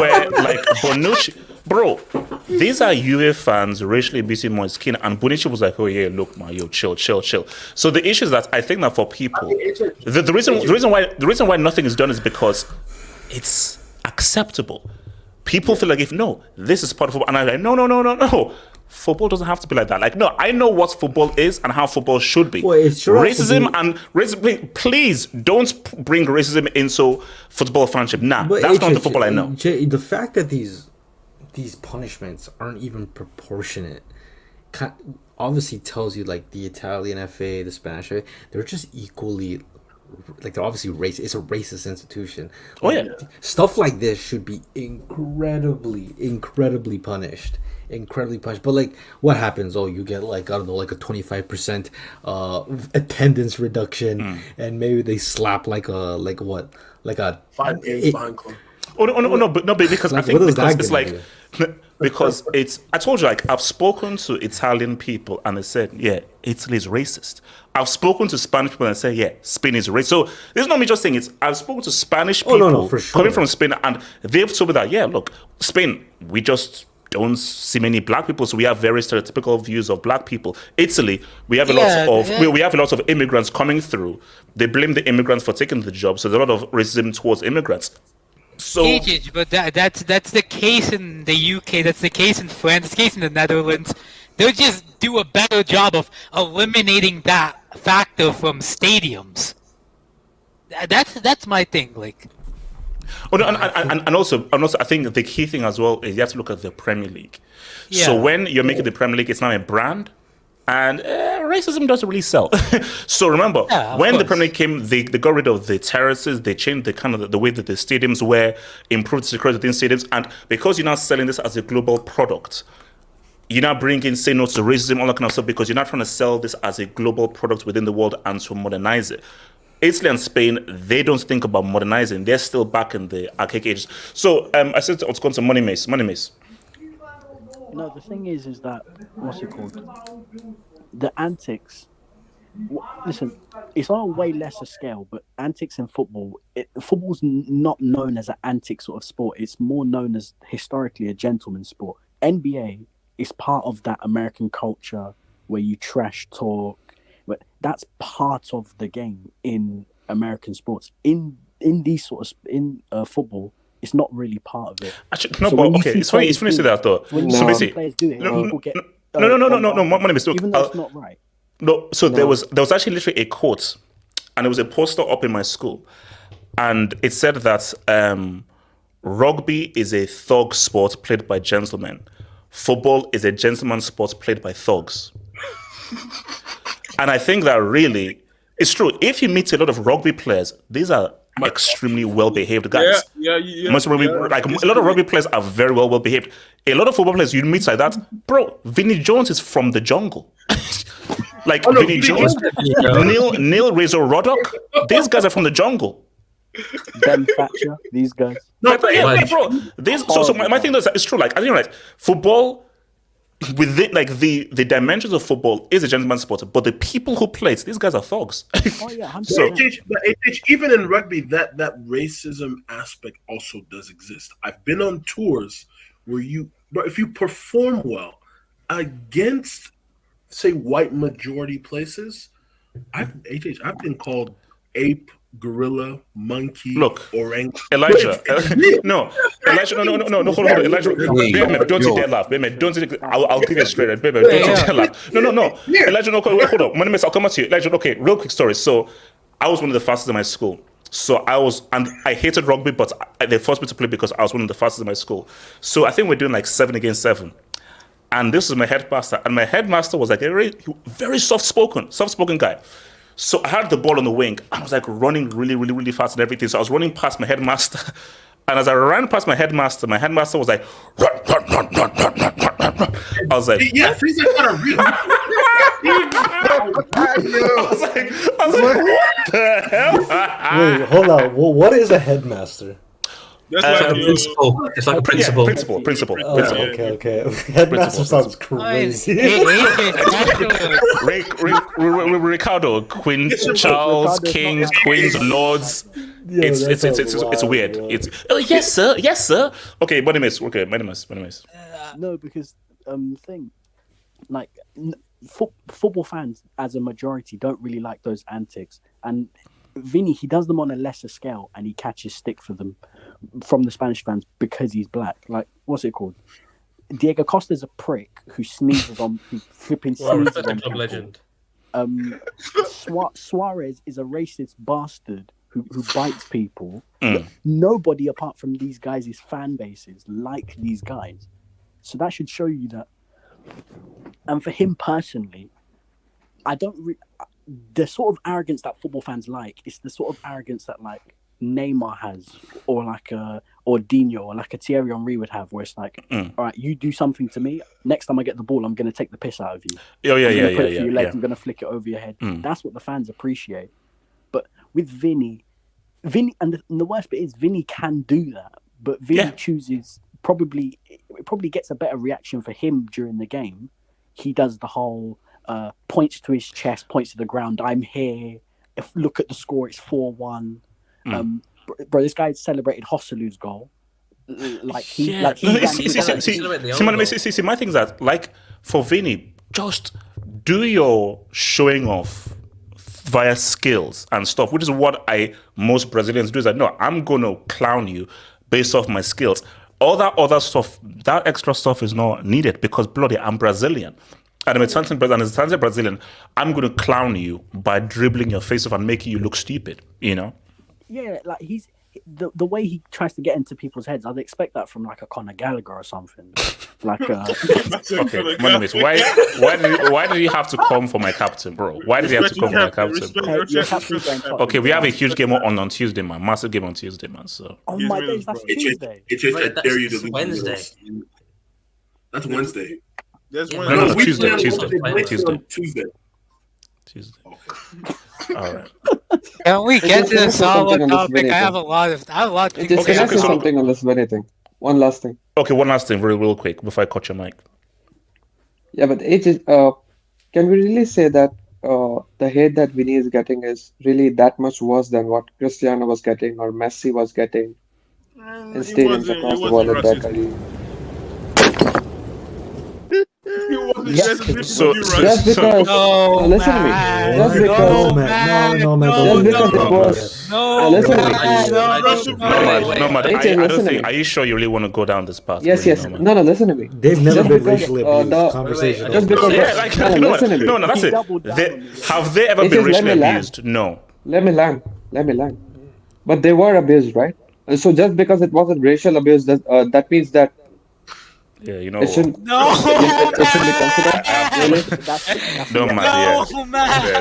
where like Bonucci, bro, these are Juve fans racially abusing Moiskin, and Bonucci was like, oh yeah, look, man, yo, chill. So the issue is that I think that for people, the reason why nothing is done is because it's acceptable. People feel like this is part of football, and I'm like, no. Football doesn't have to be like that. Like, no, I know what football is and how football should be. Well, it's sure racism, please don't bring racism into football fanship. Nah, that's not the football I know. The fact that these punishments aren't even proportionate obviously tells you, like, the Italian FA, the Spanish FA, they're just equally, like, they're obviously racist. It's a racist institution. Like, stuff like this should be incredibly punished. incredibly punished. But like, what happens? Oh, you get like, I don't know, like a 25% attendance reduction, and maybe they slap like a 5 games behind club. Oh no, but because like, I think because it's gonna like because it's. I told you, like, I've spoken to Italian people and they said, yeah, Italy is racist. I've spoken to Spanish people and they say, yeah, Spain is racist. So this is not me just saying it. I've spoken to Spanish people for sure. coming from Spain, and they've told me that, yeah, look, Spain, we just don't see many black people, so we have very stereotypical views of black people. Italy, we have we have a lot of immigrants coming through. They blame the immigrants for taking the job, so there's a lot of racism towards immigrants. So, but that's the case in the UK. That's the case in France. That's the case in the Netherlands. They'll just do a better job of eliminating that factor from stadiums. That's my thing. Like, and also, I think the key thing as well is you have to look at the Premier League. Yeah. So when you're making the Premier League, it's now a brand. And racism doesn't really sell. So remember, when the Premier League came, they got rid of the terraces, they changed the kind of the way that the stadiums were, improved security within stadiums, and because you're now selling this as a global product, you're now bringing, say no to racism, all that kind of stuff, because you're not trying to sell this as a global product within the world and to modernize it. Italy and Spain, they don't think about modernizing. They're still back in the archaic ages. So I said I was going to Money Mace. No, the thing is that, what's it called? The antics. Listen, it's on a way lesser scale, but antics in football, football's not known as an antic sort of sport. It's more known as historically a gentleman's sport. NBA is part of that American culture where you trash talk. But that's part of the game in American sports. In these sort of football, it's not really part of it. Actually, no, so but okay, it's funny. It's funny to say that though. When so basically, players do it, people get Money Mace. Even though it's not right. No, so there was actually literally a quote, and it was a poster up in my school, and it said that rugby is a thug sport played by gentlemen. Football is a gentleman's sport played by thugs. And I think that really, it's true. If you meet a lot of rugby players, these are extremely well-behaved guys. Yeah. Like a lot of rugby players are very well behaved. A lot of football players you meet like that, bro. Vini Jones is from the jungle. Vini Jones, Neil Razor Ruddock. These guys are from the jungle. Ben Thatcher, these guys. No, but bro. So my thing is, it's true. Like I think, like football, with the dimensions of football is a gentleman's sport, but the people who play it, these guys are thugs. Oh yeah, 100%. So even in rugby, that racism aspect also does exist. I've been on tours where if you perform well against, say, white majority places, I've been called ape, gorilla, monkey, orangutan. Elijah, no, hold on, Elijah, baby, don't you dare laugh, baby, don't you? I'll give you straight, baby, don't you dare laugh. No, Elijah, no, hold on, Money Mace, I'll come at you, Elijah. Okay, real quick story. So, I was one of the fastest in my school. So I hated rugby, but they forced me to play because I was one of the fastest in my school. So I think we're doing like 7 against 7. And this was my headmaster, and my headmaster was like a very soft-spoken guy. So I had the ball on the wing, and I was like running really, really, really fast and everything. So I was running past my headmaster, and as I ran past my headmaster was like, run. I was like, yeah, he's like, what the hell? Wait, hold on. Well, what is a headmaster? It's like a principal. It's like a principal. Yeah, principal. Okay. Headmaster sounds crazy. Ricardo, Queen Charles, Kings, Queens, Lords. Yeah, it's weird. Yes, sir. Okay, Money Mace. No, because football fans as a majority don't really like those antics, and Vini, he does them on a lesser scale, and he catches stick for them from the Spanish fans because he's black. Like, what's it called? Diego Costa's a prick who sneezes on, who flipping sneezes on people. Legend. Suarez is a racist bastard who bites people. Nobody apart from these guys' fan bases like these guys. So that should show you that. And for him personally, the sort of arrogance that football fans like is the sort of arrogance that like Neymar has, or like or Dino or like a Thierry Henry would have, where it's like, all right, you do something to me. Next time I get the ball, I'm going to take the piss out of you. Oh, yeah, I'm yeah, gonna put yeah, it through yeah, your legs. yeah. I'm going to flick it over your head. That's what the fans appreciate. But with Vini, and the worst bit is Vini can do that, but Vini chooses it probably gets a better reaction for him during the game. He does the whole points to his chest, points to the ground. I'm here. Look at the score. It's 4-1. Bro, this guy celebrated Hossalu's goal. See, my thing is that, like, for Vini, just do your showing off via skills and stuff, which is what most Brazilians do. Is like, no, I'm going to clown you based off my skills. All that other stuff, that extra stuff is not needed because, bloody, I'm Brazilian. And I'm a talented Brazilian. I'm going to clown you by dribbling your face off and making you look stupid, you know? Yeah, like he's the way he tries to get into people's heads. I'd expect that from like a Conor Gallagher or something. Like, okay, why did you have to come for my captain, bro? Why did you have to come for my captain, bro? Okay, we have a huge game on Tuesday, man. Massive game on Tuesday, man. So my days, that's Tuesday. That's Wednesday. That's Wednesday. No, Tuesday. All right. Can we get to the Salah topic? I have a lot of things. Can I say something on this Vini thing? One last thing. Okay, one last thing, real quick, before I cut your mic. Yeah, but can we really say that the hate that Vini is getting is really that much worse than what Cristiano was getting or Messi was getting in stadiums across the world at that time? Just because listen to me. Just because listen to me. Are you sure you really want to go down this path? Yes. No, listen to me. They've never been racially abused. Conversation. Just because listen to me. No, that's it. Have they ever been racially abused? No. Let me land. But they were abused, right? So just because it wasn't racial abuse, that means that. Yeah, you know. It shouldn't be considered. No, man. Yeah,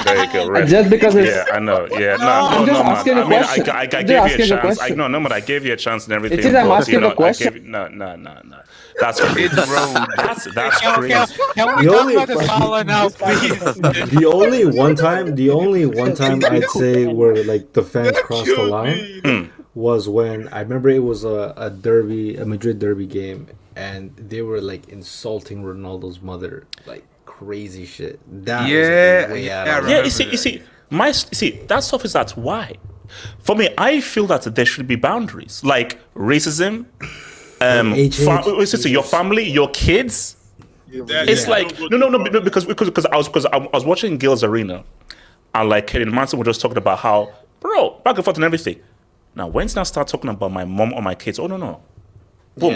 there you go. Right. Just because it's. Yeah, I know. Yeah, I'm just asking a question. I gave you a chance. I gave you a chance and everything. It is. I'm asking a question. No. That's crazy. That's crazy. Can we talk about the Salah now, please? The only one time I'd say where like the fans crossed the line was when I remember it was a Madrid derby game. And they were like insulting Ronaldo's mother, like crazy shit. You see, that stuff is that's why. For me, I feel that there should be boundaries, like racism, your family, your kids. It's like no, because I was watching Gil's Arena, and like Kevin Manson was just talking about how, bro, back and forth and everything. Now, when I start talking about my mom or my kids, oh no. Boom,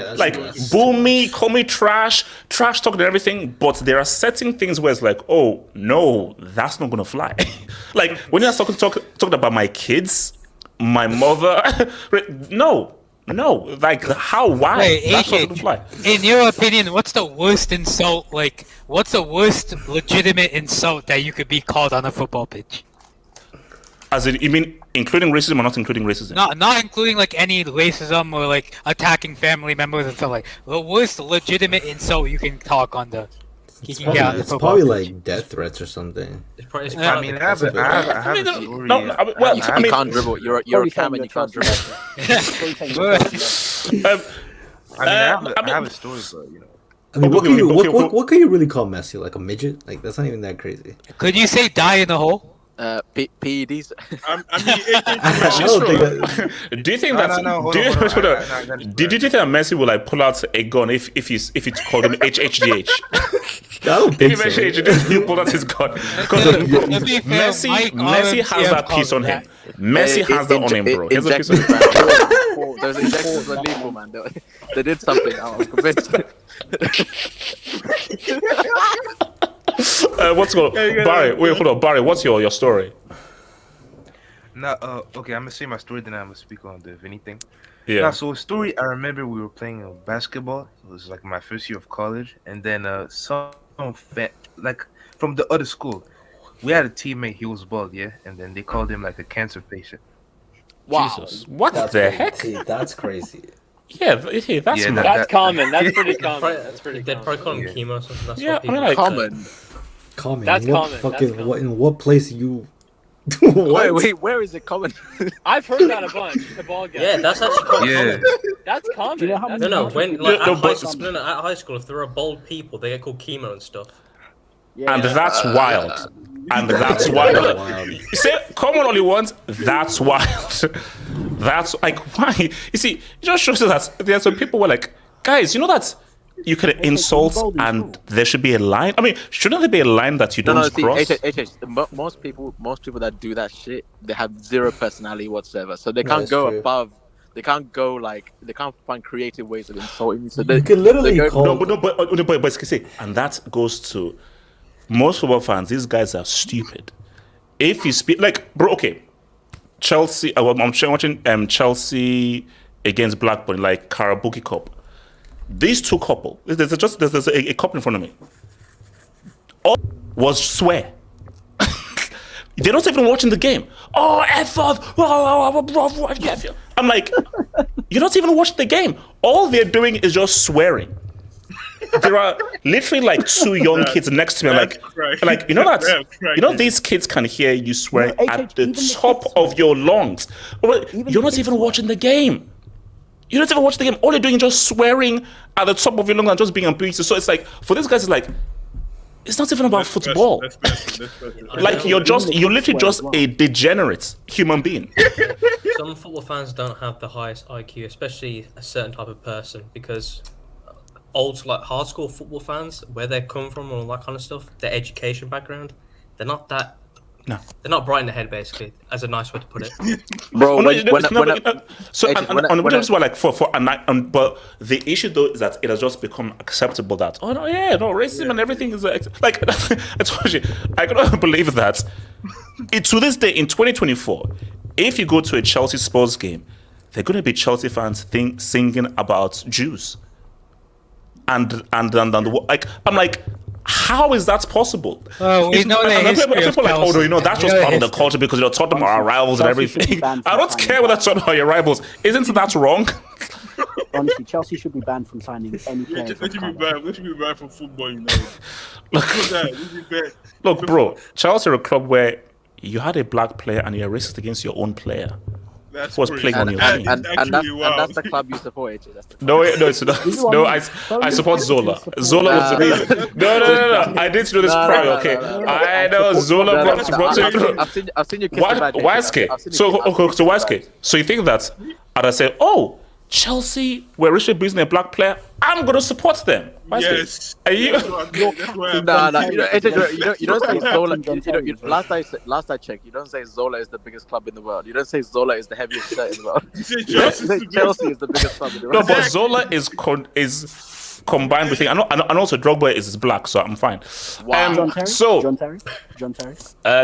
boo me, call me trash talking and everything, but there are certain things where it's like, oh no, that's not gonna fly. Like when you're talking about my kids, my mother, no, like why? Wait, that's not gonna fly. In your opinion, what's the worst insult? Like, what's the worst legitimate insult that you could be called on a football pitch? As in, you mean including racism or not including racism? Not including like any racism or like attacking family members and stuff like. The worst legitimate insult you can talk on the. It's probably like death threats or something. I mean, I have a story. You can't dribble. You're a cam and you can't dribble. I have a story, but you know. I mean, what can you really call Messi? Like a midget? Like that's not even that crazy. Could you say die in the hole? PEDs. Do you think that's? Did you think that Messi would like pull out a gun if it's called him HHGH? I don't think so. He pulled out his gun because Messi has that piece on him. Messi has that on him, bro. He has a piece on him. Those injections were legal, man. They did something. I'm convinced. What's going on? Barry, wait, hold on. Barry, what's your story? Okay, I'm gonna say my story, then I'm gonna speak on the Vini thing. Yeah. So a story, I remember we were playing basketball. It was like my first year of college, and then like from the other school, we had a teammate. He was bald, yeah, and then they called him like a cancer patient. Wow. Jesus, what the heck? That's crazy. That's common. That's pretty common. That's pretty They'd probably call him chemo or something. That's what people common. Common. That's what common. Fucking That's what? In what place you? What? Wait, where is it common? I've heard that a bunch. The ball guy. Yeah, that's actually quite common. That's common. Do you know how many When like at high school, if there are bald people, they get called chemo and stuff. And that's wild. And that's wild. You say common only once. That's wild. That's like why? You see, it just shows us that there are some people who are like, guys, you know that you can insult and there should be a line. I mean, shouldn't there be a line that you don't cross? Most people that do that shit, they have zero personality whatsoever, so they can't go above. They can't go they can't find creative ways of insulting you. So you can literally call. But see, and that goes to most football fans. These guys are stupid. If you speak like, bro, okay, Chelsea. I'm watching Chelsea against Blackburn, like Karabuki Cup. These two couple, there's a couple in front of me. All was swear. They're not even watching the game. Oh, F off. I'm like, you're not even watching the game. All they're doing is just swearing. There are literally like two young kids next to me. Like you know that you know these kids can hear you swearing at the top of your lungs. You're not even watching the game. You don't even watch the game. All you're doing is just swearing at the top of your lungs and just being abusive. So it's like, for these guys, it's like, it's not even about football. Like, you're literally just a degenerate human being. Some football fans don't have the highest IQ, especially a certain type of person, because hardcore football fans, where they come from and all that kind of stuff, their education background, they're not that. No, they're not bright in the head, basically, as a nice way to put it. Bro, but the issue though is that it has just become acceptable that racism and everything is like I told you, I cannot believe that. To this day in 2024, if you go to a Chelsea sports game, they're going to be Chelsea fans singing about Jews, and like I'm like, how is that possible? Oh, we know the history people of like, Chelsea. That's just part of the culture because you're talking about our rivals and everything. I don't care whether that's about your rivals. Isn't that wrong? Honestly, Chelsea should be banned from signing any player. We should be banned from football, you know. Look, bro, Chelsea are a club where you had a black player and you're racist against your own player. Who was playing on your team. And that's the club you support, AJ. No, it's not. No, I support Zola. Zola was the reason. No. I didn't know this prior, okay? I know Zola brought it. I've seen you kiss Why So you think that, and I say, oh, Chelsea were richly abusing a black player, I'm going to support them. Yes. Are you? No. You don't say Zola. Last I checked, you don't say Zola is the biggest club in the world. You don't say Zola is the heaviest shirt in the world. You say Chelsea is the biggest club in the world. No, but Zola is combined with things. And also Drogba is black, so I'm fine. Wow. John Terry.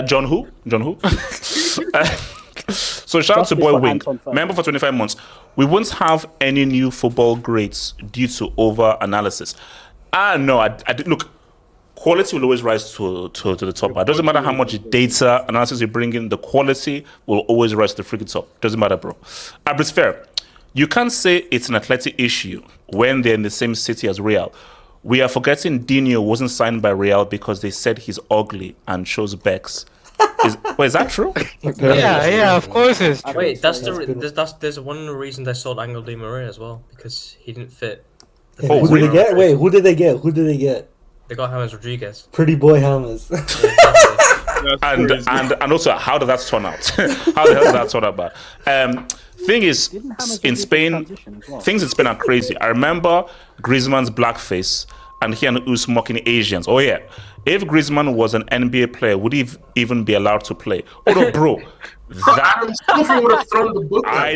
John who? So shout out to Boy Wing, member for 25 months. We won't have any new football grades due to over-analysis. No, I look, quality will always rise to the top. It doesn't matter how much data analysis you bring in, the quality will always rise to the freaking top. Doesn't matter, bro. But it's fair. You can't say it's an athletic issue when they're in the same city as Real. We are forgetting Dino wasn't signed by Real because they said he's ugly and chose Bex. Is that true? Yeah, of course it's true. Wait, there's one reason they sold Angel Di Maria as well, because he didn't fit. Who did they get? Wait, who did they get? They got James Rodriguez. Pretty boy James. and also, how did that turn out? How the hell did that turn out bad? Thing is, in Spain, things in Spain are crazy. I remember Griezmann's blackface and he and Us mocking Asians. Oh yeah, if Griezmann was an NBA player, would he even be allowed to play? Oh no, bro. Adam Silver would have thrown the book. I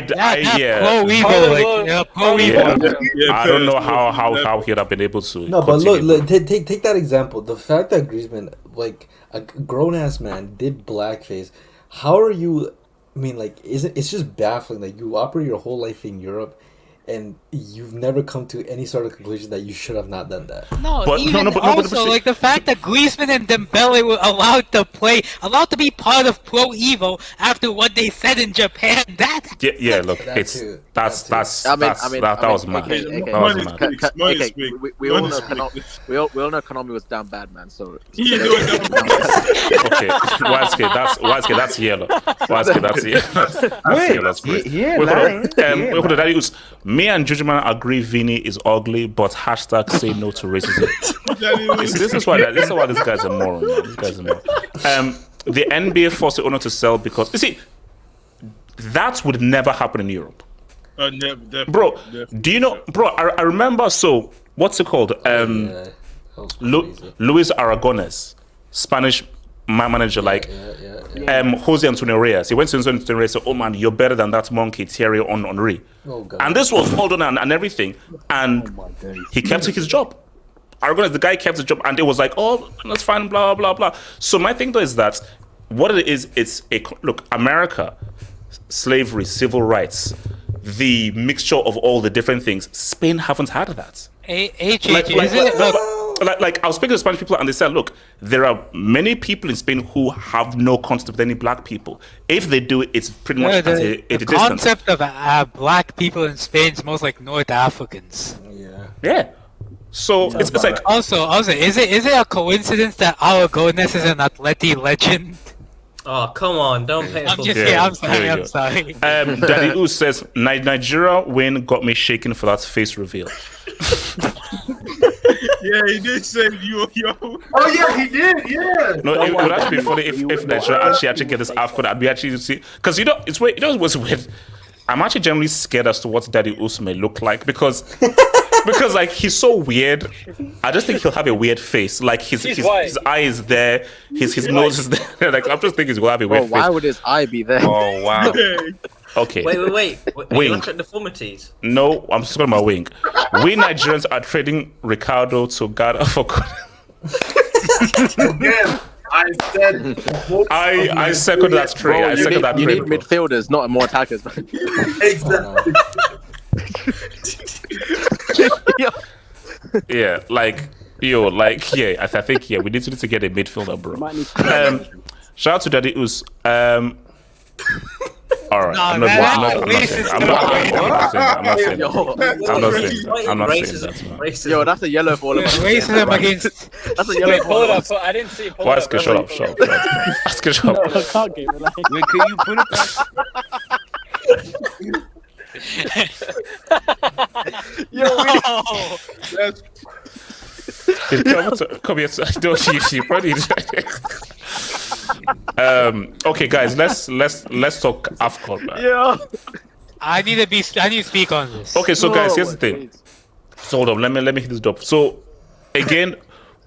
don't know how he'd have been able to. No, but look, take that example. The fact that Griezmann, like a grown ass man, did blackface. How are you? I mean, like, it's just baffling. Like, you operate your whole life in Europe, and you've never come to any sort of conclusion that you should have not done that. No, But- even also like the fact that Griezmann and Dembele were allowed to play, allowed to be part of Pro Evo after what they said in Japan. That Yeah, look, That it's too. that's That too. that was mad. Okay, That was Money mad. speaks. Money Okay, speaks. we all Money know speaks. we all know Konami was down bad, man. So He ain't doing that. Okay, Waisuke, that's yellow. Waisuke, that's yellow. That's yellow. That's great. yeah, Wait, hold on. lying. Yeah, Wait, hold on. That is, me and Judgment agree Vini is ugly, but hashtag say no to racism. This is why this guy's a moron. Man. This guy's a moron. The NBA forced the owner to sell because you see that would never happen in Europe. Definitely, Bro, definitely. do you know, bro? I remember. So what's it called? Yeah, that was crazy. Luis Aragones, Spanish manager, like Yeah. Jose Antonio Reyes. He went to Jose Antonio Reyes and said, "Oh man, you're better than that monkey Thierry Henry." Oh, God. And this was all done and everything, and he kept his job. Aragones, the guy kept his job, and it was like, "Oh, that's fine," blah blah blah. So my thing though is that what it is, it's a look, America, slavery, civil rights, the mixture of all the different things. Spain haven't had that. Like I was speaking to Spanish people and they said, look, there are many people in Spain who have no contact with any black people. If they do, it's pretty much at a the distance. concept of black people in Spain is most like North Africans. Yeah. So it's like Also, is it a coincidence that Aragones is an Atleti legend? Oh, come on, don't pay I'm full just bill. kidding. I'm there you sorry. go. I'm sorry. Daddy Oo says Nigeria win got me shaking for that face reveal. Yeah, he did say yo. Oh yeah, he did. Yeah. No, it would actually be funny if Nigeria actually get this AFCON. I'd be actually see because it's weird. You know what's weird? I'm actually generally scared as to what Daddy Us may look like because like he's so weird. I just think he'll have a weird face. Like his eye is there, his nose is there. Like I'm just thinking he's gonna have a weird Bro, why face. would his eye be there? Oh wow. Okay. Wait. Wing. You look at deformities. No, I'm just talking about wing. We Nigerians are trading Ricardo to Ghana for. Again, I said. I second that trade. Bro, I second that you trade. need midfielders, not more attackers, man. Exactly. Yeah, like yeah. I think we need to get a midfielder, bro. Shout out to Daddy Us. All right, I'm not saying that. Yo, that's a yellow for all of us. Racism against. That's a yellow Wait, for pull all it of up. us. I didn't see it. Pull Why it is up. it shut up? Ask it shut up. I can't get relaxed. Wait, can you put it back? Yo, That's Come here. Don't you probably. Okay, guys, let's talk AFCON, man. yeah. I need to speak on this. Okay, so guys, here's the thing. So hold on, let me hit this up. So again,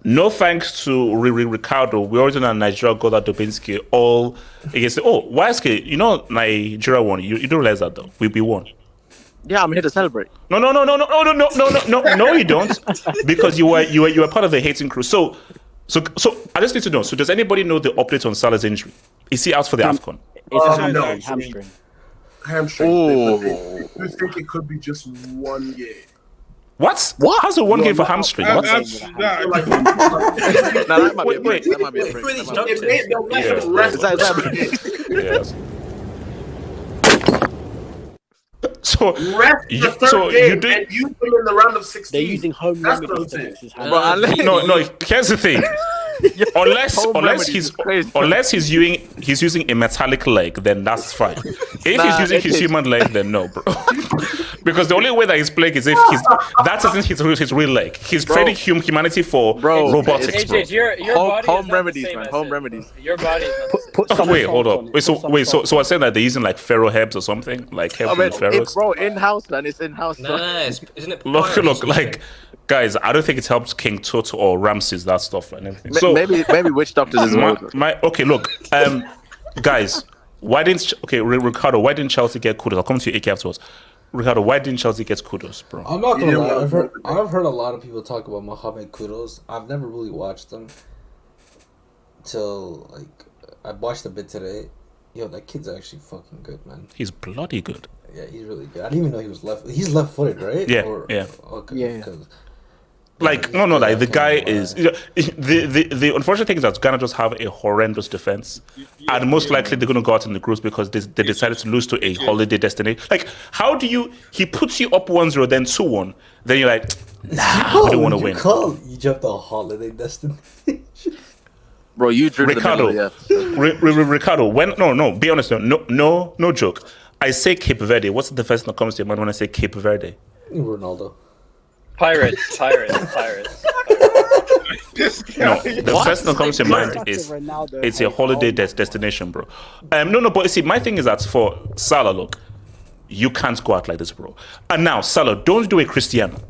no thanks to Ricardo. We already know Nigeria got that Dubinsky all against. Why is it? You know Nigeria won. You don't realize that though. We won. Yeah, I'm here to celebrate. No, you don't, because you were part of the hating crew. So I just need to know. So does anybody know the update on Salah's injury? Is he out for the AFCON? It's a no. hamstring. Hamstring. Oh. I think it could be just 1 game. What? How's the one game for hamstring? What? That might be a break. That might be a break. Yes. So Rest the third game and use them in the round of 16. They're using home That's remedies what to I'm fix his saying. hand. No. Here's the thing. Unless he's using a metallic leg, then that's fine. If he's using his human leg, then no, bro. Because the only way that he's playing is if that isn't his real leg. He's trading humanity for robotics, bro. Your body Home is remedies, not the same man. as Home it. remedies. Your body is not the same. Put some Wait, hold salt on. on. Wait, so I said that they're using like Pharaoh herbs or something, like I herbs mean, from Pharaohs. bro, in-house, man. It's in-house. Nice. Isn't it? Look, like guys, I don't think it helps King Tut or Ramses that stuff and everything. So maybe witch doctors as well. okay, look, guys, Ricardo, why didn't Chelsea get Kudus? I'll come to you, AK, afterwards. Ricardo, why didn't Chelsea get Kudus, bro? I'm not gonna lie. I've heard a lot of people talk about Mohamed Kudus. I've never really watched them till I watched a bit today. Yo, that kid's actually fucking good, man. He's bloody good. Yeah, he's really good. I didn't even know he was left. He's left-footed, right? Yeah, Or, yeah. Okay. Yeah. 'cause- Like no, like the guy is. The unfortunate thing is that Ghana just have a horrendous defense, and most likely they're going to go out in the groups because they decided to lose to a holiday destination. Like, how do you? He puts you up 1-0, then 2-1, then you're like, nah, we don't want to win. You jumped a holiday destination. Bro, you drew Ricardo, the middle, Ricardo. No. Be honest, no joke. I say Cape Verde. What's the first thing that comes to your mind when I say Cape Verde? Ronaldo. Pirates. No, the first thing that comes to your mind is it's a holiday destination, bro. No, but you see, my thing is that for Salah, look, you can't go out like this, bro. And now, Salah, don't do a Cristiano.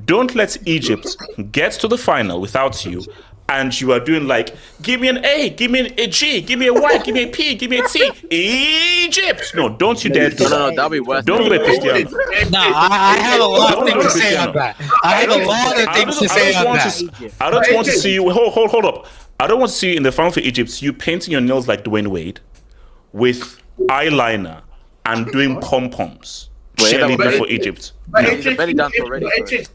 Don't let Egypt get to the final without you, and you are doing like, give me an A, give me a G, give me a Y, give me a P, give me a T. Egypt! No, don't you dare do that. No, that'll be worse. Don't do a Cristiano. No, I have a lot of things to say on that. I have a lot of things to say on that. I don't want to see you. Hold up. I don't want to see you in the final for Egypt. You painting your nails like Dwayne Wade with eyeliner and doing pom poms. Cheerleading for Egypt. But HH,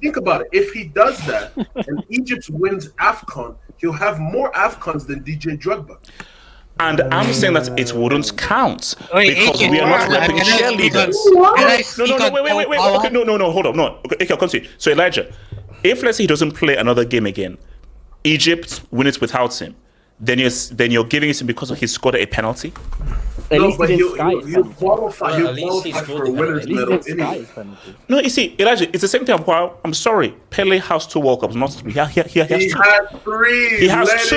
think about it. If he does that and Egypt wins AFCON, he'll have more AFCONs than DJ Drogba. And I'm saying that it wouldn't count because AJ, we are not repping cheerleaders. Wait. Okay, no, hold up. No, okay, I'll continue. So Elijah, if let's say he doesn't play another game again, Egypt win it without him, then you're giving it to him because he scored a penalty. No, but he'll qualify. He'll qualify for a winner's medal. No, you see, Elijah, it's the same thing. I'm sorry, Pele has 2 World Cups, not 3. He has 2. Had 3. He has 2.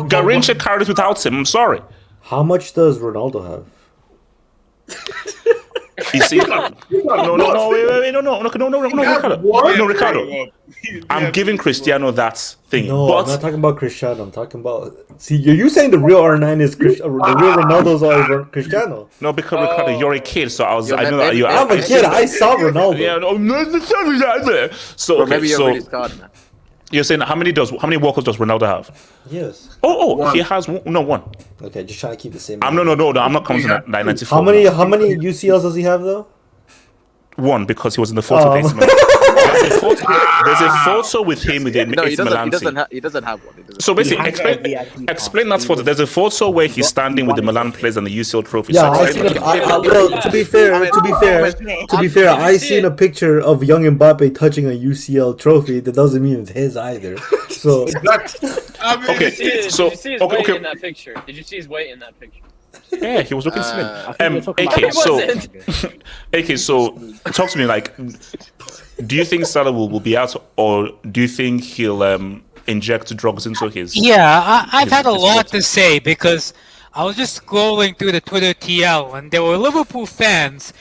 Garrincha carried it without him. I'm sorry. How much does Ronaldo have? You see, no, Ricardo. I'm giving Cristiano that thing. No, but I'm not talking about Cristiano. I'm talking about. See, you saying the real R9 is the real Ronaldo's always Cristiano. No, because Ricardo, you're a kid, so I know that you. I'm a kid. I saw Ronaldo. Yeah, no. So okay, maybe you're really scarred, man. You're saying how many World Cups does Ronaldo have? Yes. He has one. Okay, just trying to keep the same. No, I'm not counting that 94. How many UCLs does he have though? 1 because he was in the photo. There's a photo with him with the AC Milan team. He doesn't have one. So basically, explain that photo. There's a photo where he's standing with the Milan players and the UCL trophy. Yeah, to be fair, I seen a picture of young Mbappe touching a UCL trophy. That doesn't mean it's his either. So okay, Did you see his weight in that picture? Did you see his weight in that picture? Yeah, he was looking slim. AK, so talk to me. Like, do you think Salah will be out, or do you think he'll inject drugs into his? Yeah, I've had a lot to say because I was just scrolling through the Twitter TL and there were Liverpool fans,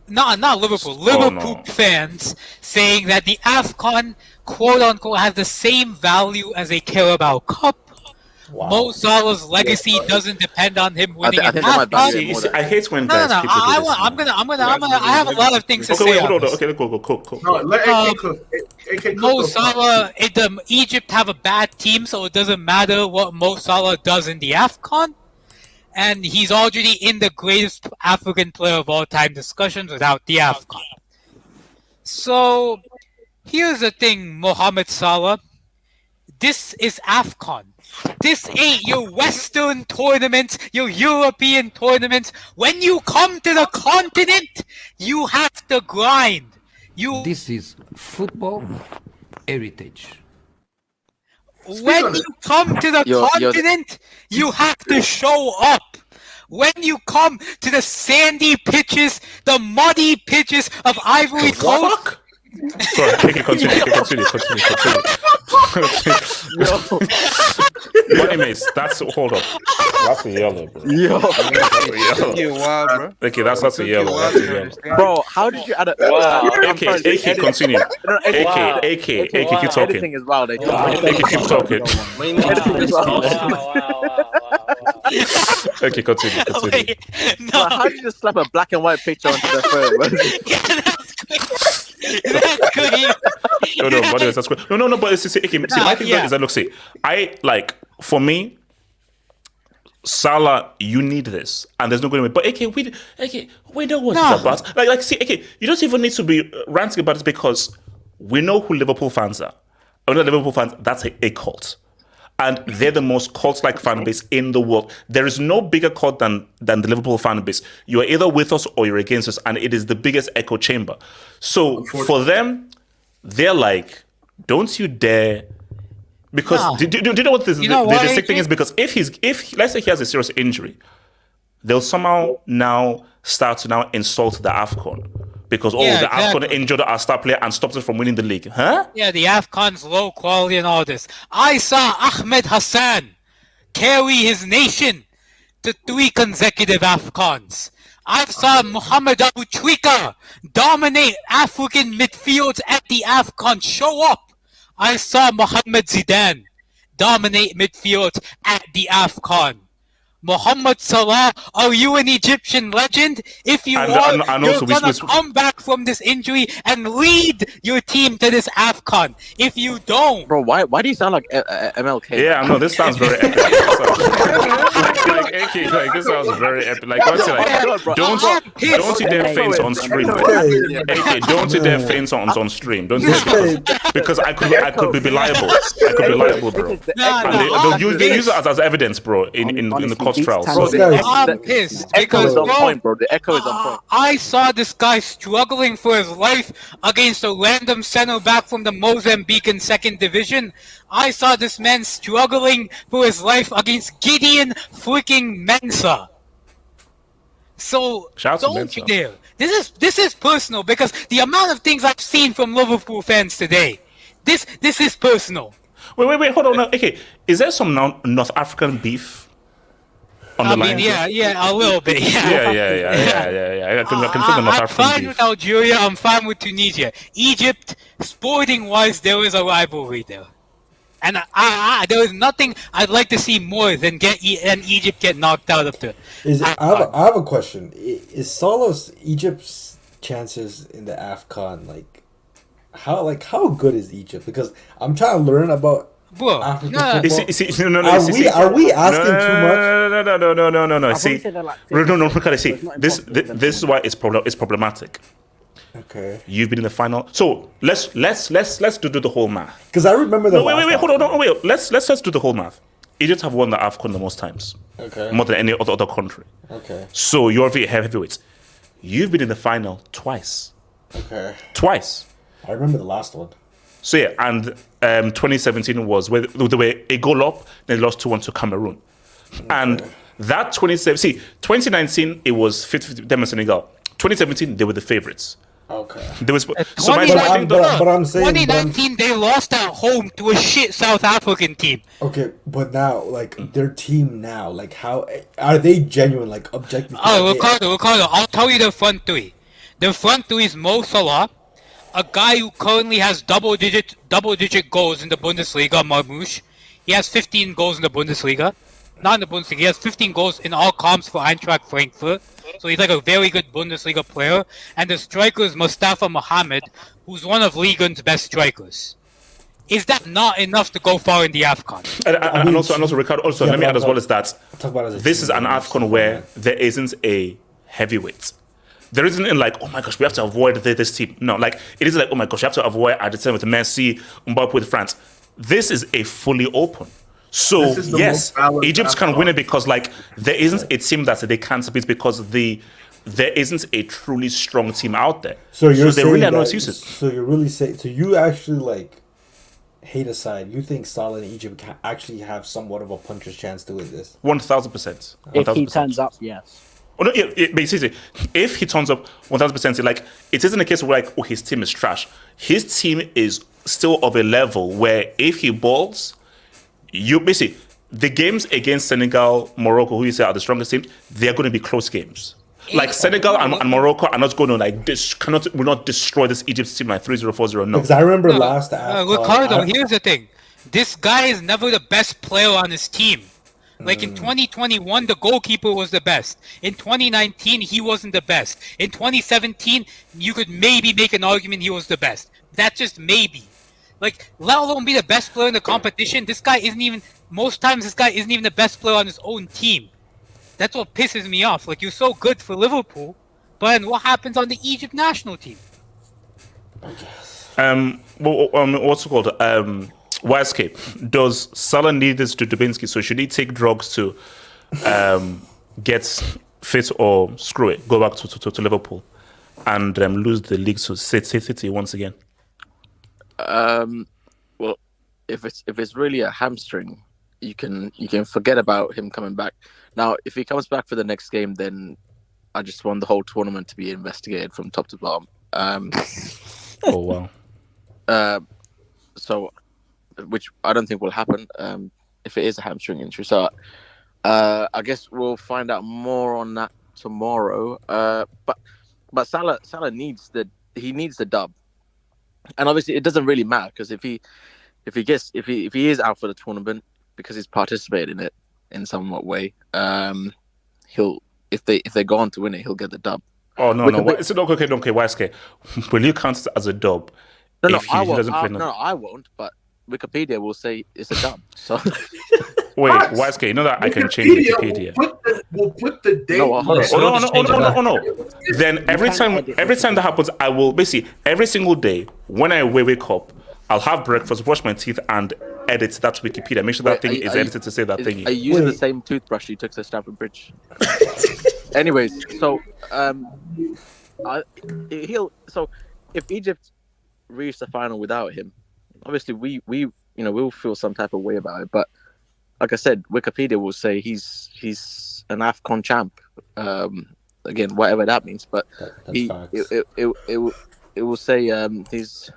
not Liverpool fans saying that the AFCON quote unquote has the same value as a Carabao Cup. Wow. Mo Salah's legacy doesn't depend on him winning an AFCON. I hate when guys. No. I have a lot of things to say. Hold on. Okay, cool. No, let AK cook. Mo Salah, Egypt have a bad team, so it doesn't matter what Mo Salah does in the AFCON. And he's already in the greatest African player of all time discussions without the AFCON. So, here's the thing, Mohamed Salah. This is AFCON. This ain't your Western tournament, your European tournament. When you come to the continent, you have to grind. This is football heritage. When you come to the continent, you have to show up. When you come to the sandy pitches, the muddy pitches of Ivory Coast. Sorry, continue. Money mates, hold up. That's a yellow, bro. You wild, bro. Okay, that's a yellow. Bro, how did you add a... Wow. AK, continue. AK, keep talking. Editing is wild. AK, keep talking. Okay, continue. Wait, no. How did you just slap a black and white picture onto the phone? That's great. No, but see, my thing is that, look, for me, Salah, you need this, and there's no going away. But we know what it's about. See, you don't even need to be ranting about it because we know who Liverpool fans are. I know Liverpool fans, that's a cult. And they're the most cult-like fan base in the world. There is no bigger cult than the Liverpool fan base. You are either with us or you're against us, and it is the biggest echo chamber. So for them, they're like, don't you dare. Because do you know what the sick thing is? Because if let's say he has a serious injury, they'll somehow now start to now insult the AFCON. Because AFCON injured our star player and stopped us from winning the league. Huh? Yeah, the AFCON's low quality and all this. I saw Ahmed Hassan carry his nation to 3 consecutive AFCONs. I saw Mohamed Abu Trika dominate African midfields at the AFCON. Show up. I saw Mohamed Zidane dominate midfields at the AFCON. Mohamed Salah, are you an Egyptian legend? If you are, you're going to come back from this injury and lead your team to this AFCON. If you don't... Bro, why do you sound like MLK? Yeah, I know, this sounds very epic. This sounds very epic. Don't you dare faint on stream. AK, don't you dare faint on stream. Don't you dare, because I could be liable. I could be liable, bro. They'll use it as evidence, bro, in the trials. I'm pissed because on point, bro. The echo is on point. I saw this guy struggling for his life against a random center back from the Mozambican second division. I saw this man struggling for his life against Gideon freaking Mensah. So don't you dare. This is personal because the amount of things I've seen from Liverpool fans today. This is personal. Wait, hold on. Okay, is there some North African beef? I mean, yeah, a little bit. Yeah. I can feel the North African I'm fine beef. with Algeria. I'm fine with Tunisia. Egypt, sporting-wise, there is a rivalry there. And there is nothing I'd like to see more than Egypt get knocked out of the. I have a question. Is Salah's Egypt's chances in the AFCON how good is Egypt? Because I'm trying to learn about. Bro, are we asking too much? No. See, this is why it's problematic. Okay. You've been in the final, so let's do the whole math. Because I remember the. Wait, hold on, wait. Let's do the whole math. Egypt have won the AFCON the most times. Okay. More than any other country. Okay. So you're heavyweights. You've been in the final twice. Okay. Twice. I remember the last one. So yeah, and 2017 was where they were a goal up, then they lost 2-1 to Cameroon. Okay. And that 2019 it was 50 them and Senegal. 2017 they were the favorites. Okay. There was, but I'm saying 2019 they lost at home to a shit South African team. Okay, but now their team now, how are they genuine, objective? Oh, Ricardo, I'll tell you the front three. The front three is Mo Salah, a guy who currently has double digit goals in the Bundesliga, Marmoush. He has 15 goals in the Bundesliga. Not in the Bundesliga, he has 15 goals in all comps for Eintracht Frankfurt. So he's a very good Bundesliga player. And the striker is Mustafa Mohamed, who's one of Liga's best strikers. Is that not enough to go far in the AFCON? And also, Ricardo, let me add as well as that this is an AFCON where there isn't a heavyweight. There isn't oh my gosh, we have to avoid this team. No, it isn't oh my gosh, you have to avoid Argentina with Messi, Mbappe with France. This is a fully open. So yes, Egypt can win it because there isn't a team that they can't beat because there isn't a truly strong team out there. So you're saying really are no excuses. So you're really saying you actually hate aside, you think Salah and Egypt can actually have somewhat of a puncher's chance to win this? 1,000%. If he turns up, yes. Oh, no, basically, if he turns up 1,000%, it isn't a case where his team is trash. His team is still of a level where if he balls, the games against Senegal, Morocco, who you say are the strongest teams, they're going to be close games. Senegal and Morocco are not going to will not destroy this Egypt team 3-0, 4-0. No. Because I remember Ricardo, here's the thing: this guy is never the best player on his team. In 2021, the goalkeeper was the best. In 2019, he wasn't the best. In 2017, you could maybe make an argument he was the best. That's just maybe. Let alone be the best player in the competition. Most times this guy isn't even the best player on his own team. That's what pisses me off. Like, you're so good for Liverpool, but then what happens on the Egypt national team? What's it called? YSK. Does Salah need this to Dubinsky? So should he take drugs to get fit, or screw it, go back to Liverpool and lose the league to City once again? Well, if it's really a hamstring, you can forget about him coming back. Now, if he comes back for the next game, then I just want the whole tournament to be investigated from top to bottom. Oh wow. So, which I don't think will happen if it is a hamstring injury. So, I guess we'll find out more on that tomorrow. But Salah needs the dub, and obviously it doesn't really matter because if he is out for the tournament because he's participated in it in somewhat way, he'll if they go on to win it, he'll get the dub. Oh no! Is it okay? YSK, will you count it as a dub? No, if he doesn't play? No, I won't. But Wikipedia will say it's a dub. So wait, YSK, you know that I can change Wikipedia. We'll put the date. No. Then every time that happens, I will basically every single day when I wake up, I'll have breakfast, brush my teeth, and edit that to Wikipedia. Make sure that thing is edited to say that thing. Are you using the same toothbrush you took to Stamford Bridge? Anyways, so if Egypt reach the final without him, obviously we'll feel some type of way about it. But like I said, Wikipedia will say he's an AFCON champ. Again, whatever that means, but it will say he's.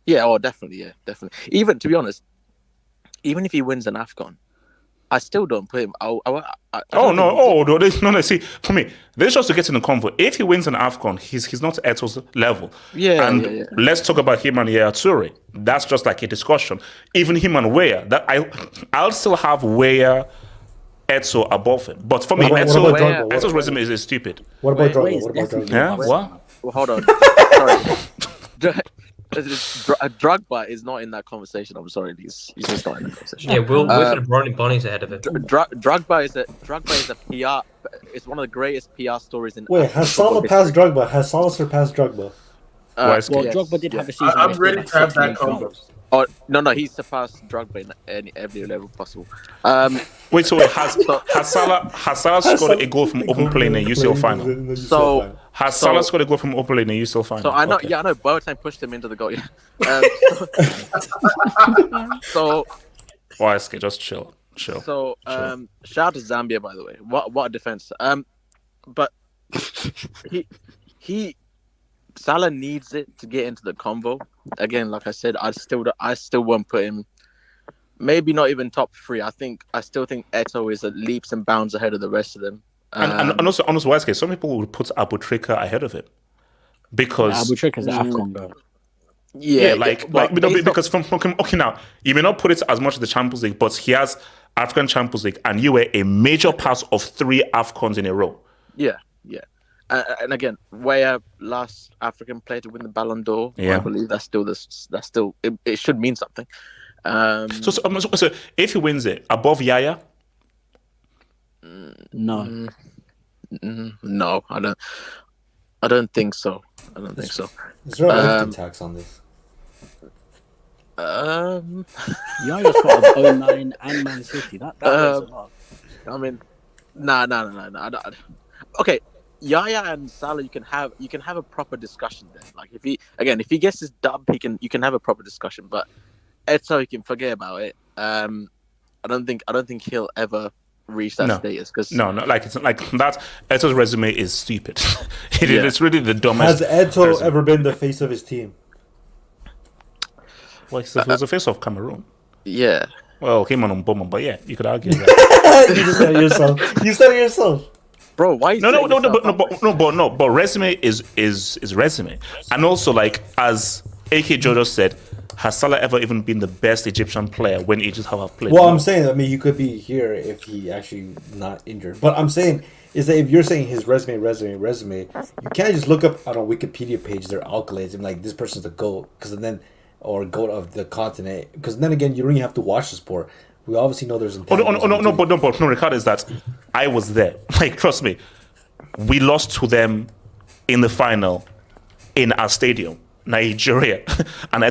Yeah, definitely. Even, to be honest, even if he wins an AFCON, I still don't put him. No. See, for me, this is just to get in the convo. If he wins an AFCON, he's not at Eto's level. Yeah. Let's talk about him and Yaya Toure. That's just like a discussion. Even him and Weah. I'll still have Weah, Eto above him. But for me, Eto's resume is stupid. What about Drogba? Yeah, what? Well, hold on. Sorry. Drogba is not in that conversation. I'm sorry, he's just not in that conversation. Yeah, Wilfred Bonnie's ahead of it. Drogba is a PR. It's one of the greatest PR stories in. Wait, has Salah passed Drogba? Has Salah surpassed Drogba? Drogba did have a season. I'm ready to have that convo. Oh no, he surpassed Drogba in every level possible. Wait, so has Salah scored a goal from open play in a UCL final? So has Salah scored a goal from open play in a UCL final? So I know, I know. Boateng pushed him into the goal. Yeah. So. YSK, just chill. So shout out to Zambia, by the way. What a defense. But Salah needs it to get into the convo. Again, like I said, I still won't put him. Maybe not even top 3. I still think Eto is leaps and bounds ahead of the rest of them. And also, YSK, some people would put Abu Trika ahead of him because Abu Trika's the AFCON goal. Yeah, because from okay, now you may not put it as much as the Champions League, but he has African Champions League, and you were a major part of 3 AFCONs in a row. Yeah. And again, Weah, last African player to win the Ballon d'Or. Yeah. I believe that's still it should mean something. So if he wins it above Yaya, no, I don't think so. Is there a lifting tax on this? Yaya's part of 09 and Man City. That is a lot. I mean, no. Okay, Yaya and Salah, you can have a proper discussion then. Like if he gets his dub, you can have a proper discussion. But Eto, you can forget about it. I don't think he'll ever reach that status because it's like that. Eto's resume is stupid. It's really the dumbest. Has Eto ever been the face of his team? Well, he was the face of Cameroon. Yeah. Well, him and Mboma, but yeah, you could argue that. You just said it yourself. You said it yourself. Bro, why? But resume is resume, and also like as AK Jojo said, has Salah ever even been the best Egyptian player when Egypt have played? Well, I'm saying, he could be here if he actually not injured. But I'm saying is that if you're saying his resume, you can't just look up on a Wikipedia page their accolades and like this person's the GOAT, or GOAT of the continent. Because then again, you don't even have to watch the sport. We obviously know there's no, Ricardo, is that I was there. Like, trust me, we lost to them in the final in our stadium, Nigeria, and I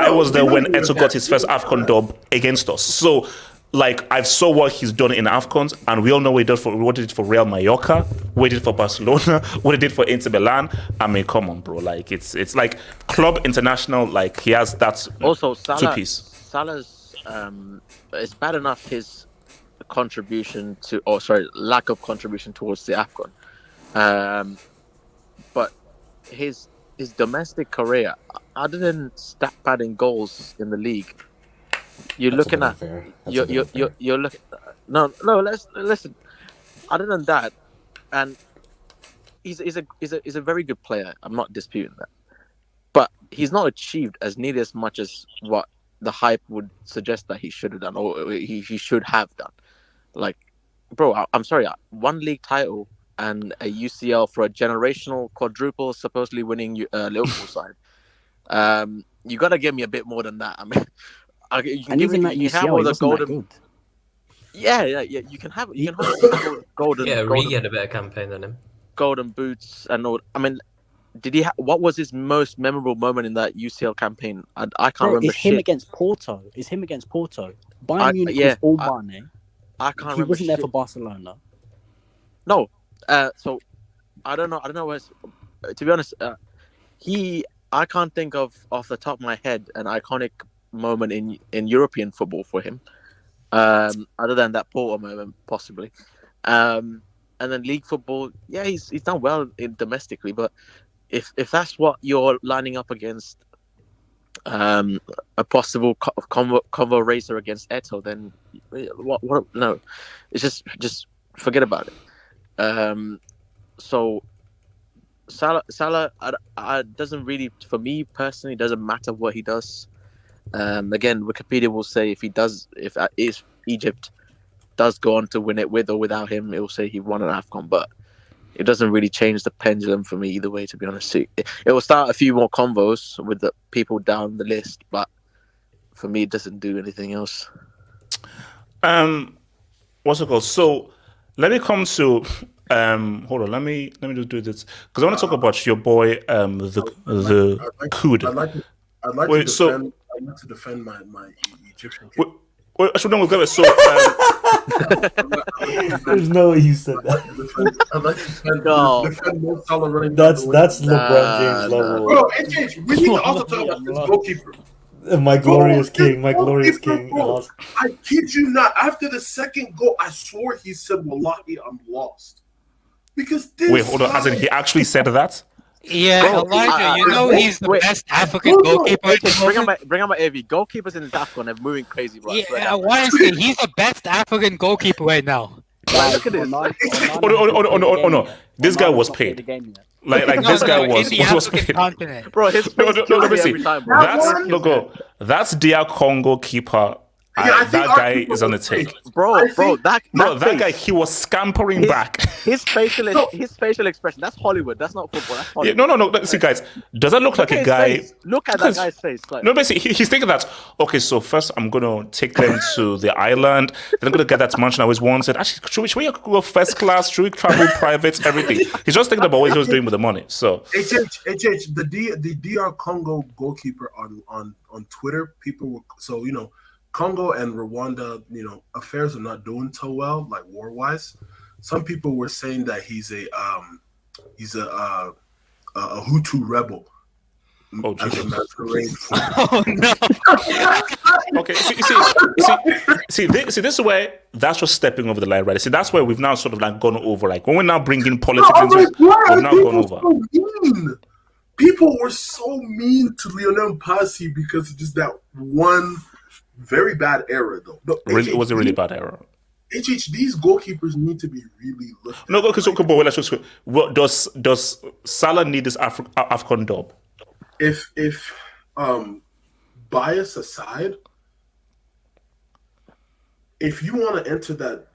was there when Eto got his first AFCON dub against us. So, like, I've saw what he's done in AFCONs, and we all know what he did for Real Mallorca, what he did for Barcelona, what he did for Inter Milan. I mean, come on, bro. Like, it's like club international. Like, he has that also two-piece. Salah's it's bad enough his contribution to, lack of contribution towards the AFCON, but his domestic career, other than stat padding goals in the league, you're looking at you're looking. No. Let's listen. Other than that, and he's a very good player. I'm not disputing that, but he's not achieved as nearly as much as what the hype would suggest that he should have done, or he should have done. Like, bro, I'm sorry, one league title and a UCL for a generational quadruple, supposedly winning Liverpool side. You got to give me a bit more than that. I mean, you can give me that UCL, he wasn't that good. Yeah. You can have golden. Yeah, Riga had a better campaign than him. Golden boots and all. I mean, did he? What was his most memorable moment in that UCL campaign? I can't remember. It's him against Porto. Bayern Munich was all money. I can't remember. He wasn't there for Barcelona. No. So I don't know. To be honest, I can't think of off the top of my head an iconic moment in European football for him, other than that Porto moment possibly, and then league football. Yeah, he's done well domestically, but if that's what you're lining up against, a possible convo racer against Eto, then what? No, it's just forget about it. So Salah doesn't really, for me personally, doesn't matter what he does. Again, Wikipedia will say if Egypt does go on to win it with or without him, it will say he won an AFCON, but it doesn't really change the pendulum for me either way, to be honest. It will start a few more convos with the people down the list, but for me, it doesn't do anything else. What's it called? So let me come to hold on. Let me just do this because I want to talk about your boy, the Kudus. I'd like to defend my Egyptian kid. Well, I should know we'll go. So there's no way you said that. I'd like to defend Mo Salah running. That's LeBron James level. Bro, we need to also talk about this goalkeeper. My glorious king. I kid you not. After the second goal, I swore he said, "Wallahi, I'm lost." Because wait, hold on. As in, he actually said that? Yeah, Elijah, he's the best African goalkeeper. Bring on my AV. Goalkeepers in the AFCON are moving crazy, bro. Yeah, honestly, he's the best African goalkeeper right now. Look at this. Oh no. This guy was paid. Like this guy was paid. Bro, his face every time, bro. That's DR Congo keeper. That guy is on the take, bro. That guy, he was scampering back. His facial expression. That's Hollywood. That's not football. That's Hollywood. Yeah, no. See, guys, does that look like a guy? Look at that guy's face. Like... No, basically, he's thinking that. Okay, so first I'm gonna take them to the island. Then I'm gonna get that mansion I always wanted. Actually, should we go first class? Should we travel private? Everything. He's just thinking about what he was doing with the money. So, the DR Congo goalkeeper on Twitter, people were Congo and Rwanda, affairs are not doing so well, like war-wise. Some people were saying that he's a Hutu rebel. Oh, Jesus. Oh no! Okay, see, this is where that's just stepping over the line, right? See, that's where we've now sort of like gone over. Like when we're now bringing politics into it, we've now gone over. So people were so mean to Lionel Messi because of just that one. Very bad error, though. It was a really bad error. These goalkeepers need to be really looked at. No, okay, let's just. What does Salah need this AFCON dub? If bias aside, if you want to enter that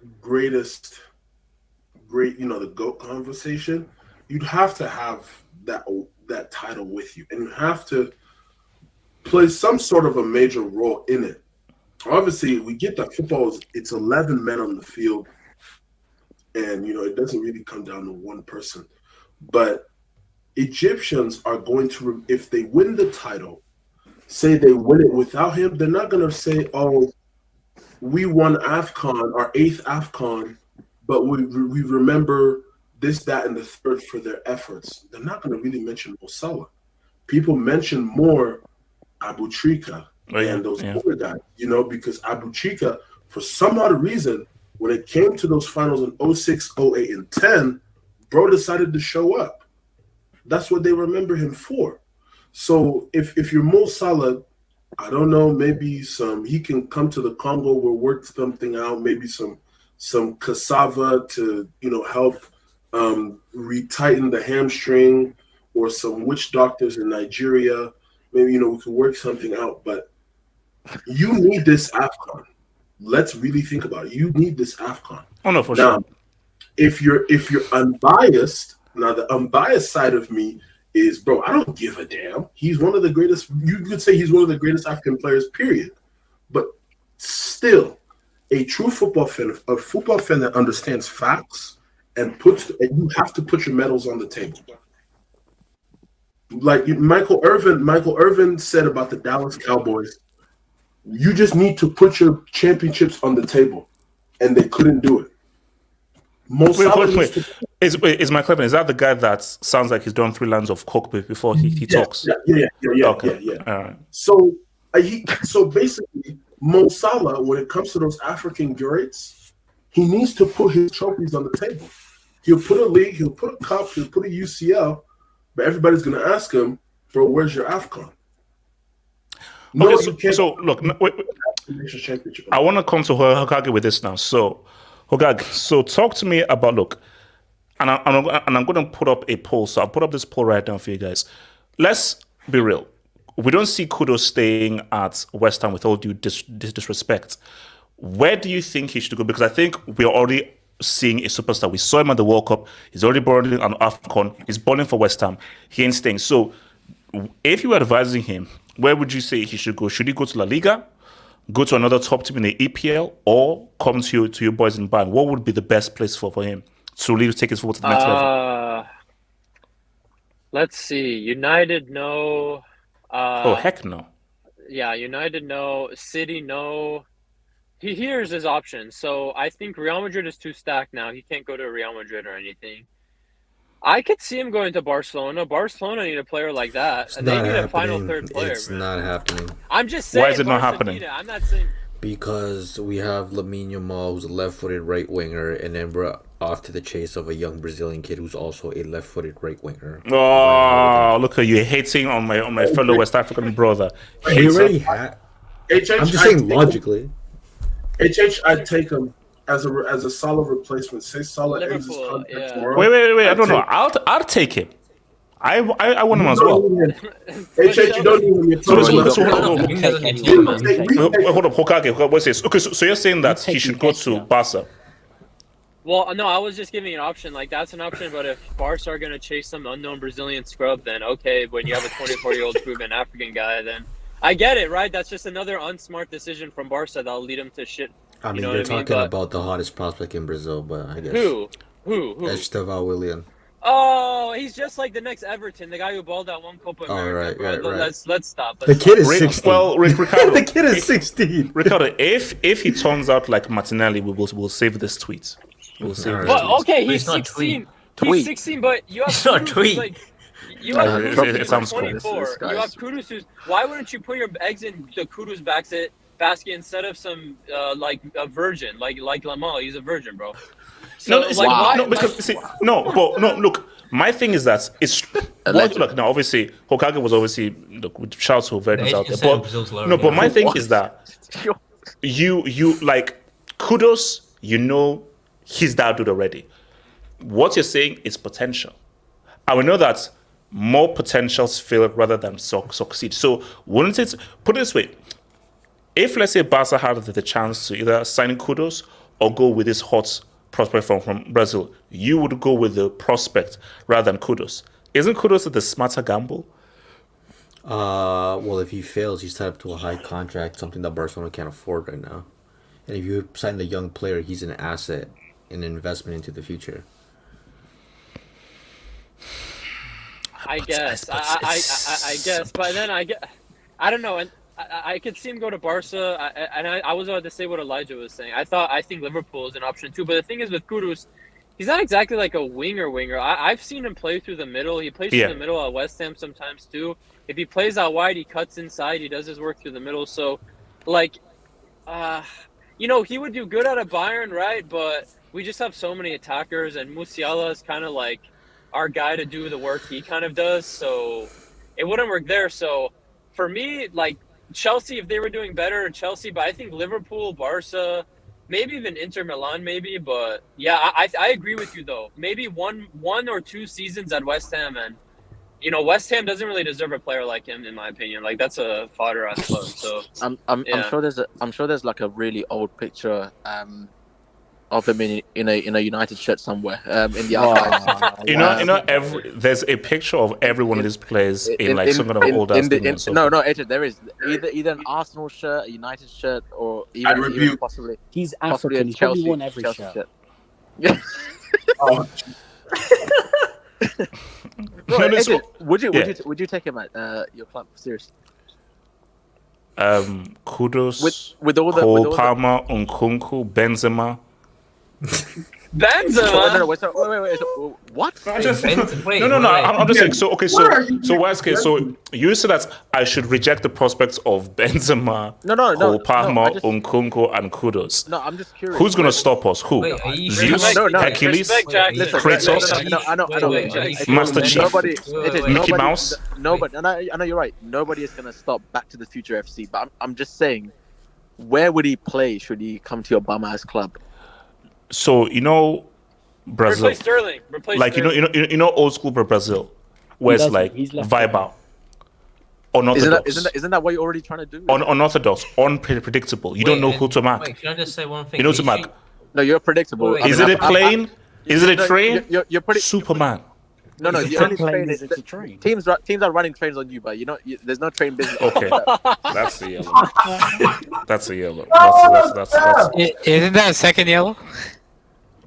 the GOAT conversation, you'd have to have that title with you, and you have to play some sort of a major role in it. obviously we get that football it's 11 men on the field, and it doesn't really come down to one person. But Egyptians are going to, if they win the title, say they win it without him, they're not going to say, "Oh, we won AFCON, our 8th AFCON, but we remember this, that, and the third for their efforts." They're not going to really mention Mo Salah. People mention more Abu Trika and those other guys, because Abu Trika, for some odd reason, when it came to those finals in 06, 08, and 10, bro decided to show up. That's what they remember him for. So if you're Mo Salah, I don't know, maybe he can come to the Congo, we'll work something out, maybe some cassava to help retighten the hamstring, or some witch doctors in Nigeria. Maybe we could work something out. But you need this AFCON. Let's really think about it. You need this AFCON. Oh no, for sure. If you're unbiased, now the unbiased side of me is, bro, I don't give a damn. He's one of the greatest. You could say he's one of the greatest African players, period. But still, a true football fan, a football fan that understands facts and you have to put your medals on the table. Like Michael Irvin said about the Dallas Cowboys, you just need to put your championships on the table, and they couldn't do it. Wait. Is Michael Irvin, is that the guy that sounds like he's done 3 lines of coke before he talks? Yeah. Okay. All right. So basically, Mo Salah, when it comes to those African greats, he needs to put his trophies on the table. He'll put a league, he'll put a cup, he'll put a UCL, but everybody's going to ask him, bro, where's your AFCON? So look, wait. I want to come to Hokage with this now. So, Hokage, so talk to me about, look, and I'm going to put up a poll. So I'll put up this poll right now for you guys. Let's be real. We don't see Kudus staying at West Ham with all due disrespect. Where do you think he should go? Because I think we're already seeing a superstar. We saw him at the World Cup. He's already balling on AFCON. He's balling for West Ham. He ain't staying. So if you were advising him, where would you say he should go? Should he go to La Liga, go to another top team in the EPL, or come to your boys in Bayern? What would be the best place for him to really take his football to the next level? Let's see. United, no. Oh, heck no. Yeah, United, no. City, no. Here's his options. So I think Real Madrid is too stacked now. He can't go to Real Madrid or anything. I could see him going to Barcelona. Barcelona need a player like that. And they need a final third player. It's not happening. I'm just saying. Why is it not happening? I'm not saying. Because we have Lamine Yamal, who's a left-footed right winger, and then we're off to the chase of a young Brazilian kid who's also a left-footed right winger. Oh, look at you hating on my fellow West African brother. He already had. I'm just saying logically. I'd take him as a solid replacement. Say Salah ends his contract tomorrow. Wait. I don't know. I'll take him. I want him as well. You don't need him. Hold up, Hokage. What's this? Okay, so you're saying that he should go to Barca? Well, no, I was just giving an option. Like, that's an option, but if Barca are going to chase some unknown Brazilian scrub, then okay. When you have a 24-year-old proven African guy, then I get it, right? That's just another unsmart decision from Barca that'll lead him to shit. I mean, you're talking about the hottest prospect in Brazil, but I guess who? Estevão William. Oh, he's just like the next Everton, the guy who balled out one Copa America. Right. Let's stop. The kid is 16. Well, Ricardo, the kid is 16. Ricardo, if he turns out like Martinelli, we'll save this tweet. We'll save this tweet. Okay, he's 16. He's 16, but you have Kudus, like, you have Kudus 24. You have Kudus who's. Why wouldn't you put your eggs in the Kudus basket instead of some like a virgin, like Lamal? He's a virgin, bro. So, look. My thing is that it's look now. Obviously, Hokage was with shouts to Verdens out there, but my thing is that you like Kudus. He's that dude already. What you're saying is potential, and we know that more potentials fail rather than succeed. So wouldn't it put it this way? If let's say Barca had the chance to either sign Kudus or go with this hot prospect from Brazil, you would go with the prospect rather than Kudus. Isn't Kudus the smarter gamble? Well, if he fails, he's tied up to a high contract, something that Barcelona can't afford right now. And if you sign the young player, he's an asset, an investment into the future. I guess. I guess. But then I don't know. And I could see him go to Barca. I was about to say what Elijah was saying. I think Liverpool is an option too. But the thing is with Kudus, he's not exactly like a winger. I've seen him play through the middle. He plays through the middle at West Ham sometimes too. If he plays out wide, he cuts inside. He does his work through the middle. So, like, he would do good out of Bayern, right? But we just have so many attackers, and Musiala is kind of like our guy to do the work he kind of does. So it wouldn't work there. So for me, like Chelsea, if they were doing better, Chelsea, but I think Liverpool, Barca, maybe even Inter Milan, maybe. But yeah, I agree with you though. Maybe one or two seasons at West Ham, and West Ham doesn't really deserve a player like him, in my opinion. Like that's a fodder ass club. So I'm sure there's like a really old picture of him in a United shirt somewhere in the archives. There's a picture of every one of these players in like some kind of old ass thing. No, AJ, there is either an Arsenal shirt, a United shirt, or even possibly he's possibly African. He's probably worn every shirt. Yeah. Bro, AJ, would you take him at your club? Seriously. Kudus, with all the Cole Palmer, Nkunku, Benzema. Benzema. Wait. So, what? I'm just saying. So worst case. So you said that I should reject the prospects of Benzema, Cole Palmer, Nkunku, and Kudus. No, I'm just curious. Who's gonna stop us? Who? Zeus, Hercules, Kratos, I know. Master Chief, Mickey Mouse. Nobody. I know you're right. Nobody is gonna stop Back to the Future FC. But I'm just saying, where would he play? Should he come to your bum ass club? So Brazil, replace Sterling. Like Sterling. old school Brazil, where it's like vibe out, unorthodox. Isn't that what you're already trying to do? Unorthodox, unpredictable. You don't know who to mark. Wait, can I just say one thing? You know who to mark. No, you're predictable. Is it a plane? Is it a train? You're pretty Superman. No, the only train is a train. Teams are running trains on you, but there's no train business. Okay, that's a yellow. That's a yellow. That's Isn't that a second yellow?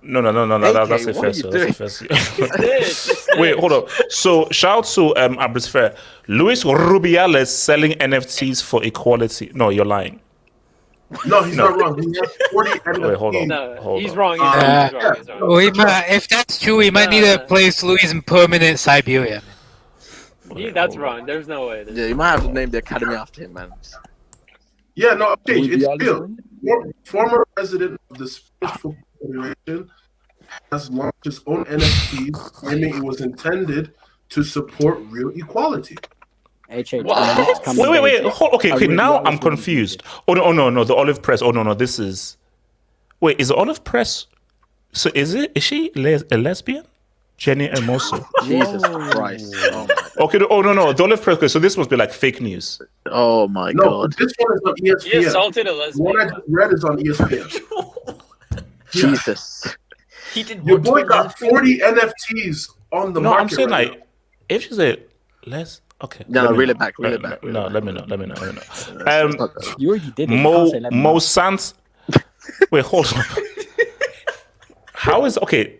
No. That's the first. That's the first. Wait, hold up. So shout out to Abrisfair. Luis Rubiales selling NFTs for equality. No, you're lying. No, he's not wrong. He has 40 NFTs. Wait, hold on. No, he's wrong. If that's true, he might need to place Luis in permanent Siberia. That's wrong. There's no way. Yeah, you might have to name the academy after him, man. Yeah, no, okay, it's real. Former president of the Spanish Football Federation has launched his own NFT, claiming it was intended to support real equality. Wait. Okay. Now I'm confused. Oh no. The Olive Press. Oh no. This is. Wait, is the Olive Press? So is she a lesbian? Jenny Hermoso. Jesus Christ. Okay. Oh no. The Olive Press. So this must be like fake news. Oh my God. This one is on ESPN. He assaulted a lesbian. The one I just read is on ESPN. Jesus. Your boy got 40 NFTs on the market. No, I'm saying like, if she's a okay. No, reel it back. No, let me know. You already did it. Mo Sant. Wait, hold on. How is okay?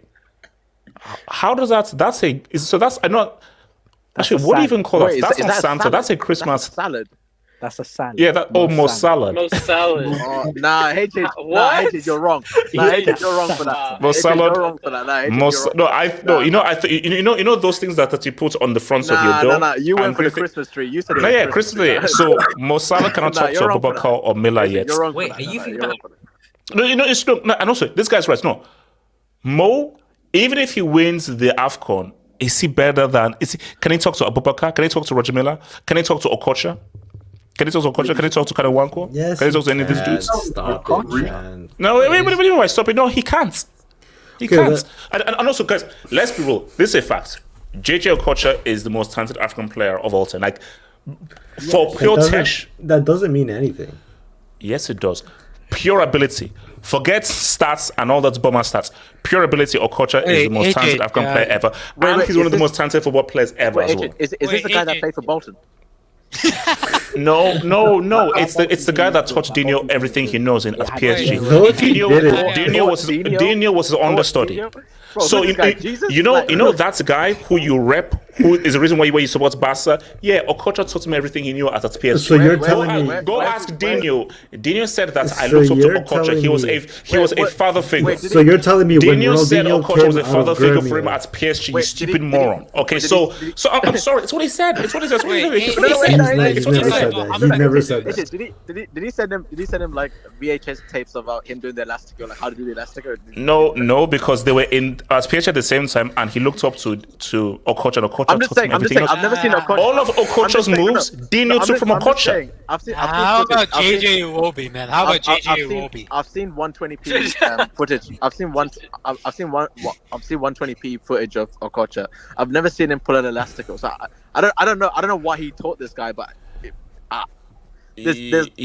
How does that? That's a. So that's I know. Actually, what do you even call that? That's not Santa. That's a Christmas salad. That's a salad. Yeah, Mo salad. Mo salad. Nah, HJ. Nah, HJ, you're wrong. Nah, HJ, you're wrong for that. Mo salad. You're wrong for that. Nah, You know those things that you put on the front of your door. No. You went for the Christmas tree. You said it. No, yeah, Christmas tree. So Mo Salah cannot talk to Abubakar or Miller yet. You're wrong. Wait, are you thinking about? No, it's no. And also, this guy's right. No, Mo. Even if he wins the AFCON, is he better than? Can he talk to Abubakar? Can he talk to Roger Miller? Can he talk to Okocha? Can he talk to Okocha? Can he talk to Karawanko? Yes. Can he talk to any of these dudes? Stop it, man. No, wait, stop it. No, he can't. He can't. And also, guys, let's be real. This is a fact. JJ Okocha is the most talented African player of all time. Like, for pure tesh. That doesn't mean anything. Yes, it does. Pure ability. Forget stats and all that bomber stats. Pure ability, Okocha is the most talented African player ever. And he's one of the most talented football players ever as well. Is this the guy that played for Bolton? No. It's the guy that taught Dino everything he knows at PSG. No, he didn't. Dino was his understudy. Bro, So who's this guy? Jesus? you know Like, that's the guy who you rep, who is the reason why you support Barca. Yeah, Okocha taught him everything he knew at PSG. So you're telling me? Go ask Dino. Dino said that I So looked up to you're Okocha. telling He was me- a father figure. So you're telling me when Dino said Ronaldinho Okocha was a came father out of figure for him Gremio? at PSG. You Wait, stupid moron. Okay, so I'm sorry. It's what he said. It's what he said. He's never said that. He never said that. Did he send him like VHS tapes about him doing the Elastico, like how to do the Elastico? No, because they were in PSG at the same time, and he looked up to Okocha, and Okocha I'm just saying. I've never seen Okocha. all of Okocha's moves. Dino took from Okocha. How about JJ Iwobi, man? How about JJ Iwobi? I've seen 120p footage. I've seen 120p footage of Okocha. I've never seen him pull an Elastico. So I don't know why he taught this guy, but. I think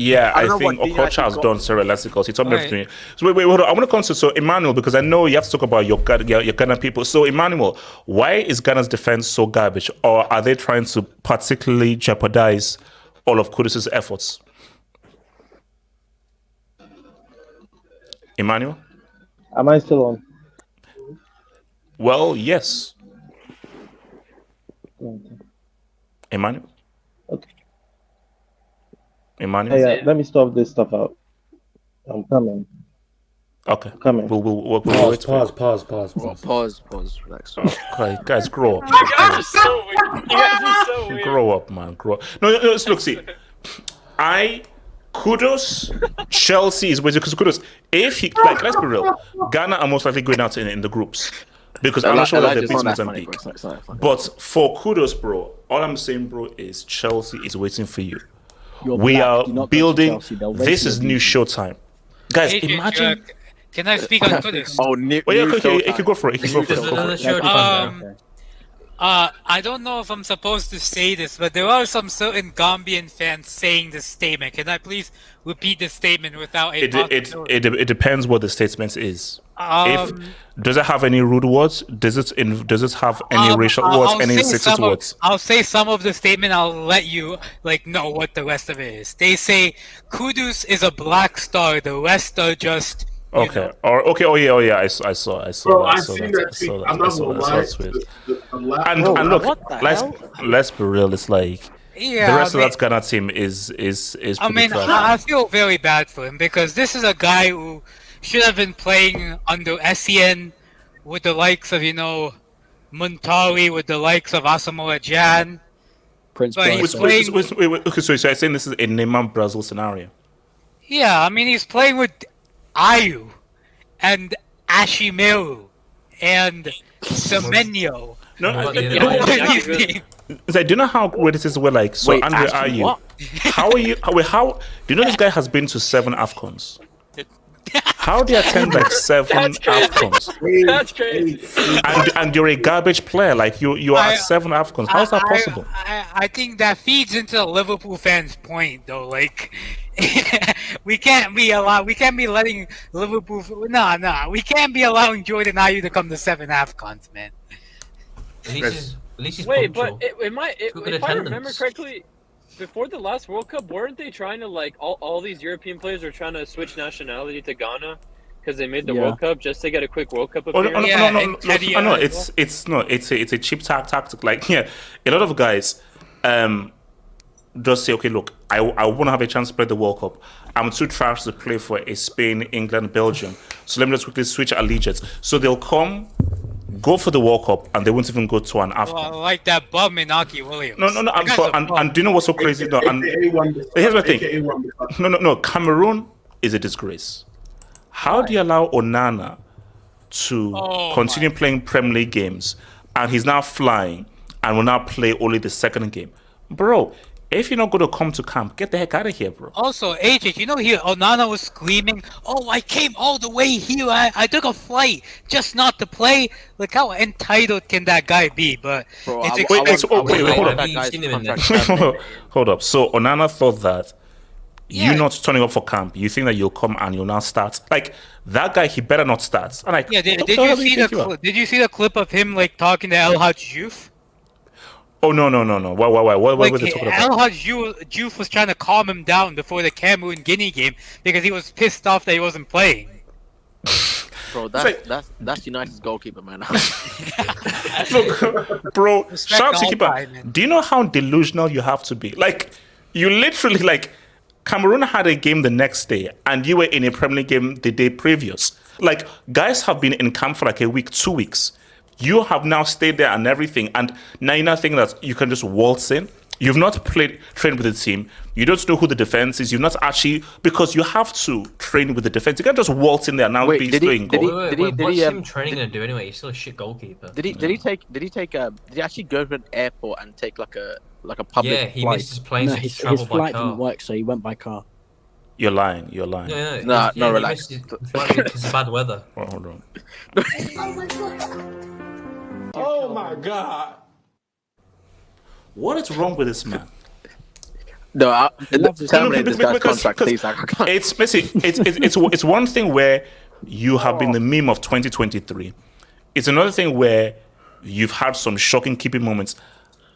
Okocha has done Serie Elasticos. He told me everything. So wait, hold on. I want to come to Emmanuel, because I know you have to talk about your Ghana people. So Emmanuel, why is Ghana's defense so garbage, or are they trying to particularly jeopardize all of Kudus' efforts? Emmanuel? Am I still on? Well, yes. Emmanuel? Okay. Emmanuel? Hey, let me stop this stuff out. I'm coming. Okay. Coming. We'll wait. Pause. Relax. Okay, guys, grow up. You guys are so weird. Grow up, man. Grow up. No, look, see. Kudus, Chelsea is waiting, because Kudus, if he, like, let's be real, Ghana are most likely going out in the groups. Because I'm not sure whether they beat Mozambique. But for Kudus, bro, all I'm saying, bro, is Chelsea is waiting for you. We are building. This is new showtime, guys. Imagine. Can I speak on Kudus? You can go for it. I don't know if I'm supposed to say this, but there are some certain Gambian fans saying this statement. Can I please repeat the statement without a It depends what the statement is. Does it have any rude words? Does it have any racial words? Any sexist words? I'll say some of the statement. I'll let you know what the rest of it is. They say Kudus is a black star. The rest are just. Okay. Oh yeah. I saw. Bro, I seen that tweet. I'm not gonna lie. And look, let's be real. It's like the rest of that Ghana team is pretty trash. I feel very bad for him, because this is a guy who should have been playing under SEN with the likes of Muntari, with the likes of Asamoah Gyan. Okay, so I'm saying this is a Neymar Brazil scenario. Yeah, I mean, he's playing with Ayu and Ashimeru and Semenyo. Do you know how great this is? We're like, so Andre, are you? How are you? How do you know this guy has been to 7 AFCONs? How do you attend like 7 AFCONs? That's crazy. And you're a garbage player. Like you are at 7 AFCONs. How is that possible? I think that feeds into the Liverpool fans' point, though. Like, we can't be letting Liverpool. We can't be allowing Jordan Ayew to come to 7 AFCONs, man. At least he's Wait, punctual. but if I remember correctly, before the last World Cup, weren't they trying to all these European players were trying to switch nationality to Ghana because they made the World Cup just to get a quick World Cup appearance? No. It's a cheap tactic. Like, a lot of guys just say, okay, look, I want to have a chance to play the World Cup. I'm too trash to play for a Spain, England, Belgium. So let me just quickly switch allegiance. So they'll go for the World Cup, and they won't even go to an AFCON. Well, like that bum Inaki Williams. No. And do you know what's so crazy? No, and here's my thing. No. Cameroon is a disgrace. How do you allow Onana to continue playing Premier League games, and he's now flying, and will now play only the second game? Bro, if you're not going to come to camp, get the heck out of here, bro. Also, AJ, here Onana was screaming, "Oh, I came all the way here. I took a flight just not to play." Like, how entitled can that guy be? But hold up. So Onana thought that you not turning up for camp, you think that you'll come and you'll now start. Like, that guy, he better not start. And did you see the clip of him talking to El Hadji Diouf? Oh no. Why? What were they talking about? El Hadji Diouf was trying to calm him down before the Cameroon-Guinea game because he was pissed off that he wasn't playing. Bro, that's United's goalkeeper, man. Look, bro, shout out to keeper. Do you know how delusional you have to be? Like, you literally, like, Cameroon had a game the next day, and you were in a Premier League game the day previous. Like, guys have been in camp for like a week, 2 weeks. You have now stayed there and everything, and now you're not thinking that you can just waltz in. You've not trained with the team. You don't know who the defense is. You've not actually, because you have to train with the defense. You can't just waltz in there and now be doing goal. What's him training to do anyway? He's still a shit goalkeeper. Did he actually go to an airport and take like a public Yeah, he flight? missed his plane, No, so he his travelled by flight car. didn't work, so he went by car. You're lying. No, relax. He missed his flight because of bad weather. Oh, hold on. Oh my God. What is wrong with this man? No, terminate this guy's contract, please. It's messy. It's one thing where you have been the meme of 2023. It's another thing where you've had some shocking keeping moments.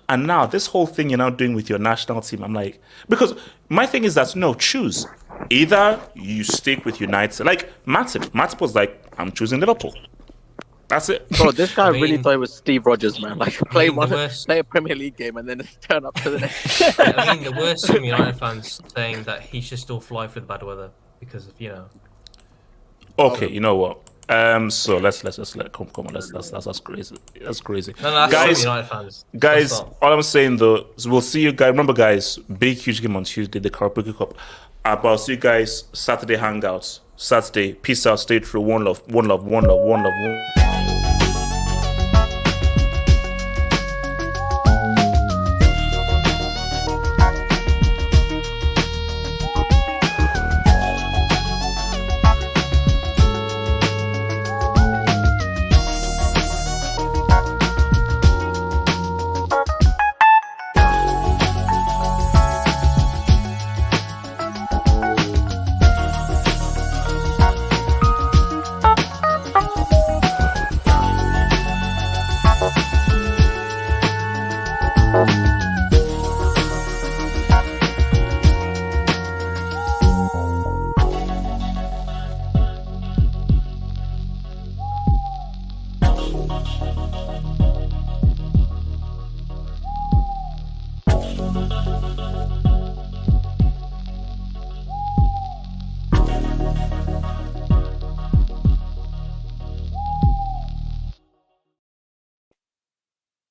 And now this whole thing you're now doing with your national team, I'm like, because my thing is that no, choose. Either you stick with United, like Matip was like, I'm choosing Liverpool. That's it. Bro, this guy really thought it was Steve Rogers, man. Like, play a Premier League game and then turn up to the next. I mean, the worst some United fans saying that he should still fly through the bad weather because of, Okay, you know what? So let's come on. That's crazy. That's crazy. No, that's guys, United fans. Guys, all I'm saying though is we'll see you guys. Remember, guys, big huge game on Tuesday, the Carabao Cup. But I'll see you guys Saturday hangouts. Saturday, peace out, stay true, one love.